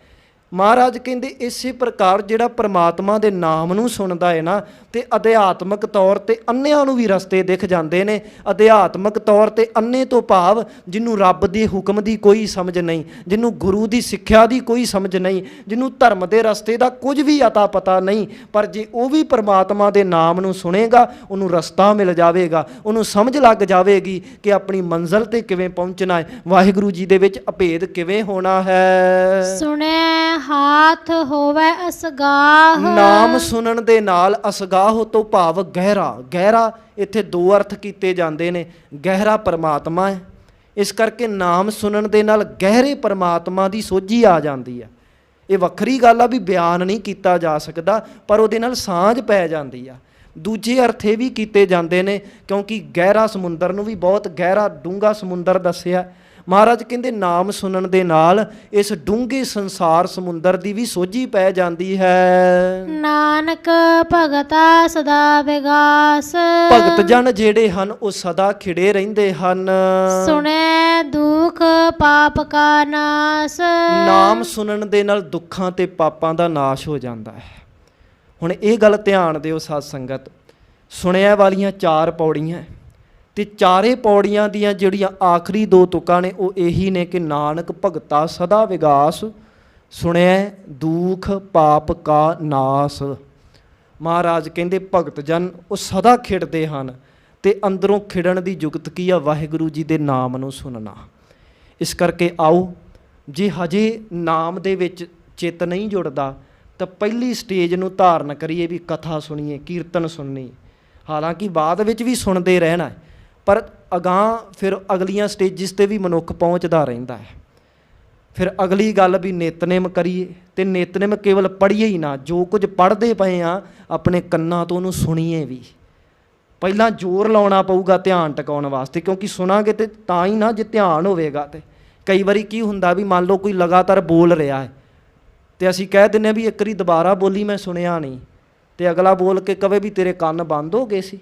ਮਹਾਰਾਜ ਕਹਿੰਦੇ ਇਸੇ ਪ੍ਰਕਾਰ ਜਿਹੜਾ ਪਰਮਾਤਮਾ ਦੇ ਨਾਮ ਨੂੰ ਸੁਣਦਾ ਹੈ ਨਾ, ਤੇ ਅਧਿਆਤਮਕ ਤੌਰ ਤੇ ਅੰਨਿਆਂ ਨੂੰ ਵੀ ਰਸਤੇ ਦਿਖ ਜਾਂਦੇ ਨੇ। ਅਧਿਆਤਮਕ ਤੌਰ ਤੇ ਅੰਨੇ ਤੋਂ ਭਾਵ ਜਿਹਨੂੰ ਰੱਬ ਦੇ ਹੁਕਮ ਦੀ ਕੋਈ ਸਮਝ ਨਹੀਂ, ਜਿਹਨੂੰ ਗੁਰੂ ਦੀ ਸਿੱਖਿਆ ਦੀ ਕੋਈ ਸਮਝ ਨਹੀਂ, ਜਿਹਨੂੰ ਧਰਮ ਦੇ ਰਸਤੇ ਦਾ ਕੁਝ ਵੀ ਅਤਾ ਪਤਾ ਨਹੀਂ, ਪਰ ਜੇ ਉਹ ਵੀ ਪਰਮਾਤਮਾ ਦੇ ਨਾਮ ਨੂੰ ਸੁਣੇਗਾ, ਉਹਨੂੰ ਰਸਤਾ ਮਿਲ ਜਾਵੇਗਾ, ਉਹਨੂੰ ਸਮਝ ਲੱਗ ਜਾਵੇਗੀ ਕਿ ਆਪਣੀ ਮੰਜ਼ਿਲ ਤੇ ਕਿਵੇਂ ਪਹੁੰਚਣਾ ਹੈ, ਵਾਹਿਗੁਰੂ ਜੀ ਦੇ ਵਿੱਚ ਅਭੇਦ ਕਿਵੇਂ ਹੋਣਾ ਹੈ। ਸੁਣੈ ਹਾਥ ਹੋਵੇ ਅਸਗਾਹ। ਨਾਮ ਸੁਣਨ ਦੇ ਨਾਲ ਅਸਗਾਹ ਤੋਂ ਭਾਵ ਗਹਿਰਾ। ਗਹਿਰਾ ਇੱਥੇ ਦੋ ਅਰਥ ਕੀਤੇ ਜਾਂਦੇ ਨੇ। ਗਹਿਰਾ ਪਰਮਾਤਮਾ ਹੈ, ਇਸ ਕਰਕੇ ਨਾਮ ਸੁਣਨ ਦੇ ਨਾਲ ਗਹਿਰੇ ਪਰਮਾਤਮਾ ਦੀ ਸੋਝੀ ਆ ਜਾਂਦੀ ਹੈ। ਇਹ ਵੱਖਰੀ ਗੱਲ ਆ ਵੀ ਬਿਆਨ ਨਹੀਂ ਕੀਤਾ ਜਾ ਸਕਦਾ, ਪਰ ਉਹਦੇ ਨਾਲ ਸਾਂਝ ਪੈ ਜਾਂਦੀ ਆ। ਦੂਜੇ ਅਰਥ ਇਹ ਵੀ ਕੀਤੇ ਜਾਂਦੇ ਨੇ, ਕਿਉਂਕਿ ਗਹਿਰਾ ਸਮੁੰਦਰ ਨੂੰ ਵੀ ਬਹੁਤ ਗਹਿਰਾ ਡੂੰਘਾ ਸਮੁੰਦਰ ਦੱਸਿਆ। ਮਹਾਰਾਜ ਕਹਿੰਦੇ ਨਾਮ ਸੁਣਨ ਦੇ ਨਾਲ ਇਸ ਡੂੰਘੇ ਸੰਸਾਰ ਸਮੁੰਦਰ ਦੀ ਵੀ ਸੋਝੀ ਪੈ ਜਾਂਦੀ ਹੈ। ਨਾਨਕ ਭਗਤਾ ਸਦਾ ਵਿਗਾਸ। ਭਗਤ ਜਨ ਜਿਹੜੇ ਹਨ ਉਹ ਸਦਾ ਖਿੜੇ ਰਹਿੰਦੇ ਹਨ। ਸੁਣੈ ਦੁਖ ਪਾਪ ਕਾ ਨਾਸ। ਨਾਮ ਸੁਣਨ ਦੇ ਨਾਲ ਦੁੱਖਾਂ ਤੇ ਪਾਪਾਂ ਦਾ ਨਾਸ਼ ਹੋ ਜਾਂਦਾ ਹੈ। ਹੁਣ ਇਹ ਗੱਲ ਧਿਆਨ ਦਿਓ ਸਾਧ ਸੰਗਤ, ਸੁਣਿਆ ਵਾਲੀਆਂ 4 ਪੌੜੀਆਂ ਤੇ ਚਾਰੇ ਪੌੜੀਆਂ ਦੀਆਂ ਜਿਹੜੀਆਂ ਆਖਰੀ 2 ਤੁਕਾਂ ਨੇ ਉਹ ਇਹੀ ਨੇ ਕਿ ਨਾਨਕ ਭਗਤਾ ਸਦਾ ਵਿਗਾਸ, ਸੁਣਿਆ ਦੁਖ ਪਾਪ ਕਾ ਨਾਸ। ਮਹਾਰਾਜ ਕਹਿੰਦੇ ਭਗਤ ਜਨ ਉਹ ਸਦਾ ਖਿੜਦੇ ਹਨ, ਤੇ ਅੰਦਰੋਂ ਖਿੜਨ ਦੀ ਜੁਗਤ ਕੀ ਆ? ਵਾਹਿਗੁਰੂ ਜੀ ਦੇ ਨਾਮ ਨੂੰ ਸੁਣਨਾ। ਇਸ ਕਰਕੇ ਆਓ, ਜੇ ਹਜੇ ਨਾਮ ਦੇ ਵਿੱਚ ਚਿੱਤ ਨਹੀਂ ਜੁੜਦਾ ਤਾਂ ਪਹਿਲੀ ਸਟੇਜ ਨੂੰ ਧਾਰਨ ਕਰੀਏ ਵੀ ਕਥਾ ਸੁਣੀਏ, ਕੀਰਤਨ ਸੁਣਨੀ। ਹਾਲਾਂਕਿ ਬਾਅਦ ਵਿੱਚ ਵੀ ਸੁਣਦੇ ਰਹਿਣਾ, ਪਰ ਅਗਾਂਹ ਫਿਰ ਅਗਲੀਆਂ ਸਟੇਜਿਸ 'ਤੇ ਵੀ ਮਨੁੱਖ ਪਹੁੰਚਦਾ ਰਹਿੰਦਾ ਹੈ। ਫਿਰ ਅਗਲੀ ਗੱਲ ਵੀ ਨਿਤਨੇਮ ਕਰੀਏ, ਤੇ ਨਿਤਨੇਮ ਕੇਵਲ ਪੜ੍ਹੀਏ ਹੀ ਨਾ, ਜੋ ਕੁਝ ਪੜ੍ਹਦੇ ਪਏ ਆ ਆਪਣੇ ਕੰਨਾਂ ਤੋਂ ਉਹਨੂੰ ਸੁਣੀਏ ਵੀ। ਪਹਿਲਾਂ ਜ਼ੋਰ ਲਾਉਣਾ ਪਊਗਾ ਧਿਆਨ ਟਿਕਾਉਣ ਵਾਸਤੇ, ਕਿਉਂਕਿ ਸੁਣਾਂਗੇ ਤੇ ਤਾਂ ਹੀ ਨਾ, ਜੇ ਧਿਆਨ ਹੋਵੇਗਾ। ਤੇ ਕਈ ਵਾਰੀ ਕੀ ਹੁੰਦਾ ਵੀ ਮੰਨ ਲਓ ਕੋਈ ਲਗਾਤਾਰ ਬੋਲ ਰਿਹਾ ਹੈ, ਤੇ ਅਸੀਂ ਕਹਿ ਦਿੰਦੇ ਹਾਂ ਵੀ ਇੱਕ ਵਾਰੀ ਦੁਬਾਰਾ ਬੋਲੀ ਮੈਂ ਸੁਣਿਆ ਨਹੀਂ, ਤੇ ਅਗਲਾ ਬੋਲ ਕੇ ਕਵੇ ਵੀ ਤੇਰੇ ਕੰਨ ਬੰਦ ਹੋ ਗਏ ਸੀ,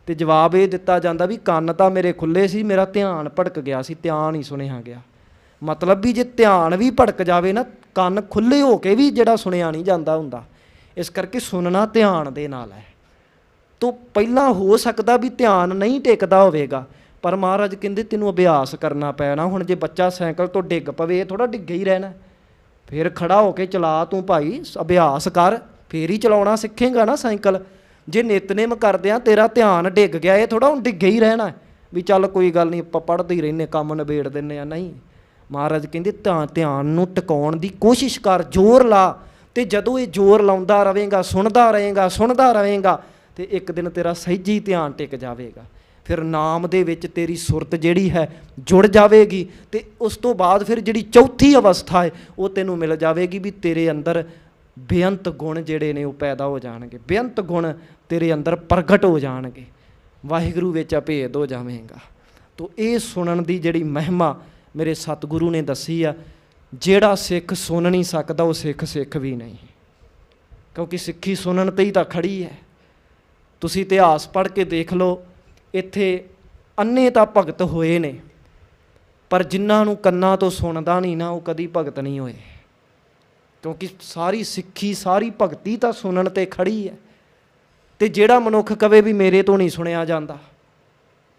ਤੇ ਜਵਾਬ ਇਹ ਦਿੱਤਾ ਜਾਂਦਾ ਵੀ ਕੰਨ ਤਾਂ ਮੇਰੇ ਖੁੱਲ੍ਹੇ ਸੀ, ਮੇਰਾ ਧਿਆਨ ਭਟਕ ਗਿਆ ਸੀ, ਧਿਆਨ ਹੀ ਸੁਣਿਆ ਗਿਆ। ਮਤਲਬ ਵੀ ਜੇ ਧਿਆਨ ਵੀ ਭਟਕ ਜਾਵੇ ਨਾ, ਕੰਨ ਖੁੱਲ੍ਹੇ ਹੋ ਕੇ ਵੀ ਜਿਹੜਾ ਸੁਣਿਆ ਨਹੀਂ ਜਾਂਦਾ ਹੁੰਦਾ। ਇਸ ਕਰਕੇ ਸੁਣਨਾ ਧਿਆਨ ਦੇ ਨਾਲ ਹੈ। ਤੋਂ ਪਹਿਲਾਂ ਹੋ ਸਕਦਾ ਵੀ ਧਿਆਨ ਨਹੀਂ ਟਿਕਦਾ ਹੋਵੇਗਾ, ਪਰ ਮਹਾਰਾਜ ਕਹਿੰਦੇ ਤੈਨੂੰ ਅਭਿਆਸ ਕਰਨਾ ਪੈਣਾ। ਹੁਣ ਜੇ ਬੱਚਾ ਸਾਈਕਲ ਤੋਂ ਡਿੱਗ ਪਵੇ, ਇਹ ਥੋੜ੍ਹਾ ਡਿੱਗਾ ਹੀ ਰਹਿਣਾ, ਫਿਰ ਖੜਾ ਹੋ ਕੇ ਚਲਾ ਤੂੰ ਭਾਈ, ਅਭਿਆਸ ਕਰ, ਫੇਰ ਹੀ ਚਲਾਉਣਾ ਸਿੱਖੇਗਾ ਨਾ ਸਾਈਕਲ। ਜੇ ਨਿਤਨੇਮ ਕਰਦਿਆਂ ਤੇਰਾ ਧਿਆਨ ਡਿੱਗ ਗਿਆ, ਇਹ ਥੋੜ੍ਹਾ ਹੁਣ ਡਿੱਗੇ ਹੀ ਰਹਿਣਾ ਵੀ ਚੱਲ ਕੋਈ ਗੱਲ ਨਹੀਂ ਆਪਾਂ ਪੜ੍ਹਦੇ ਹੀ ਰਹਿੰਦੇ, ਕੰਮ ਨਿਬੇੜ ਦਿੰਦੇ ਆ। ਨਹੀਂ, ਮਹਾਰਾਜ ਕਹਿੰਦੇ ਧਿਆਨ ਨੂੰ ਟਿਕਾਉਣ ਦੀ ਕੋਸ਼ਿਸ਼ ਕਰ, ਜ਼ੋਰ ਲਾ। ਤੇ ਜਦੋਂ ਇਹ ਜ਼ੋਰ ਲਾਉਂਦਾ ਰਹੇਗਾ, ਸੁਣਦਾ ਰਹੇਗਾ, ਤੇ ਇੱਕ ਦਿਨ ਤੇਰਾ ਸਹਿਜੀ ਧਿਆਨ ਟਿਕ ਜਾਵੇਗਾ। ਫਿਰ ਨਾਮ ਦੇ ਵਿੱਚ ਤੇਰੀ ਸੁਰਤ ਜਿਹੜੀ ਹੈ ਜੁੜ ਜਾਵੇਗੀ, ਤੇ ਉਸ ਤੋਂ ਬਾਅਦ ਫਿਰ ਜਿਹੜੀ ਚੌਥੀ ਅਵਸਥਾ ਹੈ ਉਹ ਤੈਨੂੰ ਮਿਲ ਜਾਵੇਗੀ ਵੀ ਤੇਰੇ ਅੰਦਰ ਬੇਅੰਤ ਗੁਣ ਜਿਹੜੇ ਨੇ ਉਹ ਪੈਦਾ ਹੋ ਜਾਣਗੇ, ਬੇਅੰਤ ਗੁਣ ਤੇਰੇ ਅੰਦਰ ਪ੍ਰਗਟ ਹੋ ਜਾਣਗੇ, ਵਾਹਿਗੁਰੂ ਵਿੱਚ ਅਭੇਦ ਹੋ ਜਾਵੇਗਾ। ਤੋ ਇਹ ਸੁਣਨ ਦੀ ਜਿਹੜੀ ਮਹਿਮਾ ਮੇਰੇ ਸਤਿਗੁਰੂ ਨੇ ਦੱਸੀ ਆ, ਜਿਹੜਾ ਸਿੱਖ ਸੁਣ ਨਹੀਂ ਸਕਦਾ ਉਹ ਸਿੱਖ ਵੀ ਨਹੀਂ, ਕਿਉਂਕਿ ਸਿੱਖੀ ਸੁਣਨ 'ਤੇ ਹੀ ਤਾਂ ਖੜੀ ਹੈ। ਤੁਸੀਂ ਇਤਿਹਾਸ ਪੜ੍ਹ ਕੇ ਦੇਖ ਲਓ, ਇੱਥੇ ਅੰਨੇ ਤਾਂ ਭਗਤ ਹੋਏ ਨੇ, ਪਰ ਜਿਨ੍ਹਾਂ ਨੂੰ ਕੰਨਾਂ ਤੋਂ ਸੁਣਦਾ ਨਹੀਂ ਨਾ, ਉਹ ਕਦੀ ਭਗਤ ਨਹੀਂ ਹੋਏ, ਕਿਉਂਕਿ ਸਾਰੀ ਸਿੱਖੀ, ਸਾਰੀ ਭਗਤੀ ਤਾਂ ਸੁਣਨ 'ਤੇ ਖੜੀ ਹੈ। ਤੇ ਜਿਹੜਾ ਮਨੁੱਖ ਕਵੇ ਵੀ ਮੇਰੇ ਤੋਂ ਨਹੀਂ ਸੁਣਿਆ ਜਾਂਦਾ,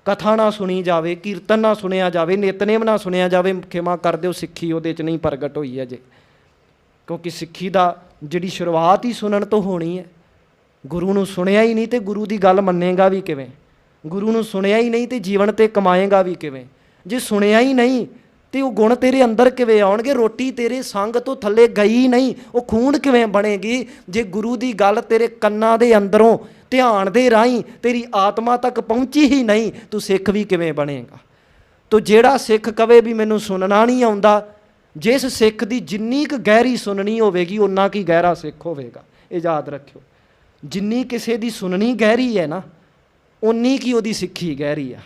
ਕਥਾ ਨਾ ਸੁਣੀ ਜਾਵੇ, ਕੀਰਤਨ ਨਾ ਸੁਣਿਆ ਜਾਵੇ, ਨਿਤਨੇਮ ਨਾ ਸੁਣਿਆ ਜਾਵੇ, ਖਿਮਾ ਕਰ ਦਿਓ, ਸਿੱਖੀ ਉਹਦੇ 'ਚ ਨਹੀਂ ਪ੍ਰਗਟ ਹੋਈ ਅਜੇ। ਕਿਉਂਕਿ ਸਿੱਖੀ ਦਾ ਜਿਹੜੀ ਸ਼ੁਰੂਆਤ ਹੀ ਸੁਣਨ ਤੋਂ ਹੋਣੀ ਹੈ। ਗੁਰੂ ਨੂੰ ਸੁਣਿਆ ਹੀ ਨਹੀਂ ਤੇ ਗੁਰੂ ਦੀ ਗੱਲ ਮੰਨੇਗਾ ਵੀ ਕਿਵੇਂ? ਗੁਰੂ ਨੂੰ ਸੁਣਿਆ ਹੀ ਨਹੀਂ ਤੇ ਜੀਵਨ ਤੇ ਕਮਾਏਗਾ ਵੀ ਕਿਵੇਂ? ਜੇ ਸੁਣਿਆ ਹੀ ਨਹੀਂ ਤੇ ਉਹ ਗੁਣ ਤੇਰੇ ਅੰਦਰ ਕਿਵੇਂ ਆਉਣਗੇ? ਰੋਟੀ ਤੇਰੇ ਸੰਗ ਤੋਂ ਥੱਲੇ ਗਈ ਨਹੀਂ, ਉਹ ਖੂਨ ਕਿਵੇਂ ਬਣੇਗੀ? ਜੇ ਗੁਰੂ ਦੀ ਗੱਲ ਤੇਰੇ ਕੰਨਾਂ ਦੇ ਅੰਦਰੋਂ ਧਿਆਨ ਦੇ ਰਾਹੀਂ ਤੇਰੀ ਆਤਮਾ ਤੱਕ ਪਹੁੰਚੀ ਹੀ ਨਹੀਂ, ਤੂੰ ਸਿੱਖ ਵੀ ਕਿਵੇਂ ਬਣੇਗਾ? ਤੋ ਜਿਹੜਾ ਸਿੱਖ ਕਵੇ ਵੀ ਮੈਨੂੰ ਸੁਣਨਾ ਨਹੀਂ ਆਉਂਦਾ, ਜਿਸ ਸਿੱਖ ਦੀ ਜਿੰਨੀ ਕੁ ਗਹਿਰੀ ਸੁਣਨੀ ਹੋਵੇਗੀ ਓਨਾ ਕੀ ਗਹਿਰਾ ਸਿੱਖ ਹੋਵੇਗਾ। ਇਹ ਯਾਦ ਰੱਖਿਓ, ਜਿੰਨੀ ਕਿਸੇ ਦੀ ਸੁਣਨੀ ਗਹਿਰੀ ਹੈ ਨਾ, ਓਨੀ ਕੀ ਉਹਦੀ ਸਿੱਖੀ ਗਹਿਰੀ ਆ।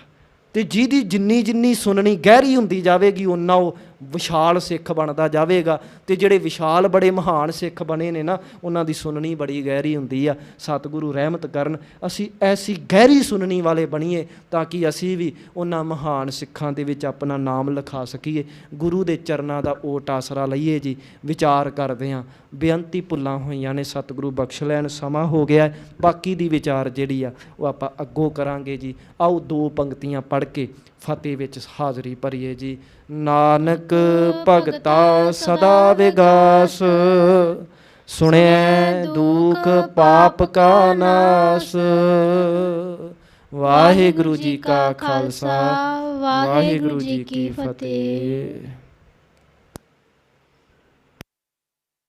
ਤੇ ਜਿਹਦੀ ਜਿੰਨੀ ਜਿੰਨੀ ਸੁਣਨੀ ਗਹਿਰੀ ਹੁੰਦੀ ਜਾਵੇਗੀ ਓਨਾ ਉਹ ਵਿਸ਼ਾਲ ਸਿੱਖ ਬਣਦਾ ਜਾਵੇਗਾ। ਤੇ ਜਿਹੜੇ ਵਿਸ਼ਾਲ ਬੜੇ ਮਹਾਨ ਸਿੱਖ ਬਣੇ ਨੇ ਨਾ, ਉਹਨਾਂ ਦੀ ਸੁਣਨੀ ਬੜੀ ਗਹਿਰੀ ਹੁੰਦੀ ਆ। ਸਤਿਗੁਰੂ ਰਹਿਮਤ ਕਰਨ ਅਸੀਂ ਐਸੀ ਗਹਿਰੀ ਸੁਣਨੀ ਵਾਲੇ ਬਣੀਏ ਤਾਂ ਕਿ ਅਸੀਂ ਵੀ ਉਹਨਾਂ ਮਹਾਨ ਸਿੱਖਾਂ ਦੇ ਵਿੱਚ ਆਪਣਾ ਨਾਮ ਲਿਖਾ ਸਕੀਏ। ਗੁਰੂ ਦੇ ਚਰਨਾਂ ਦਾ ਓਟ ਆਸਰਾ ਲਈਏ ਜੀ। ਵਿਚਾਰ ਕਰਦੇ ਹਾਂ, ਬੇਅੰਤੀ ਭੁੱਲਾਂ ਹੋਈਆਂ ਨੇ, ਸਤਿਗੁਰੂ ਬਖਸ਼ ਲੈਣ। ਸਮਾਂ ਹੋ ਗਿਆ, ਬਾਕੀ ਦੀ ਵਿਚਾਰ ਜਿਹੜੀ ਆ ਉਹ ਆਪਾਂ ਅੱਗੋਂ ਕਰਾਂਗੇ ਜੀ। ਆਓ 2 ਪੰਕਤੀਆਂ ਪੜ੍ਹ ਕੇ ਫਤਿਹ ਵਿੱਚ ਹਾਜ਼ਰੀ ਭਰੀਏ ਜੀ। ਨਾਨਕ ਭਗਤਾ ਸਦਾ ਵਿਗਾਸ, ਸੁਣਿਐ ਦੁਖ ਪਾਪ ਕਾ ਨਾਸ। ਵਾਹਿਗੁਰੂ ਜੀ ਕਾ ਖਾਲਸਾ, ਵਾਹਿਗੁਰੂ ਜੀ ਕੀ ਫਤਿਹ।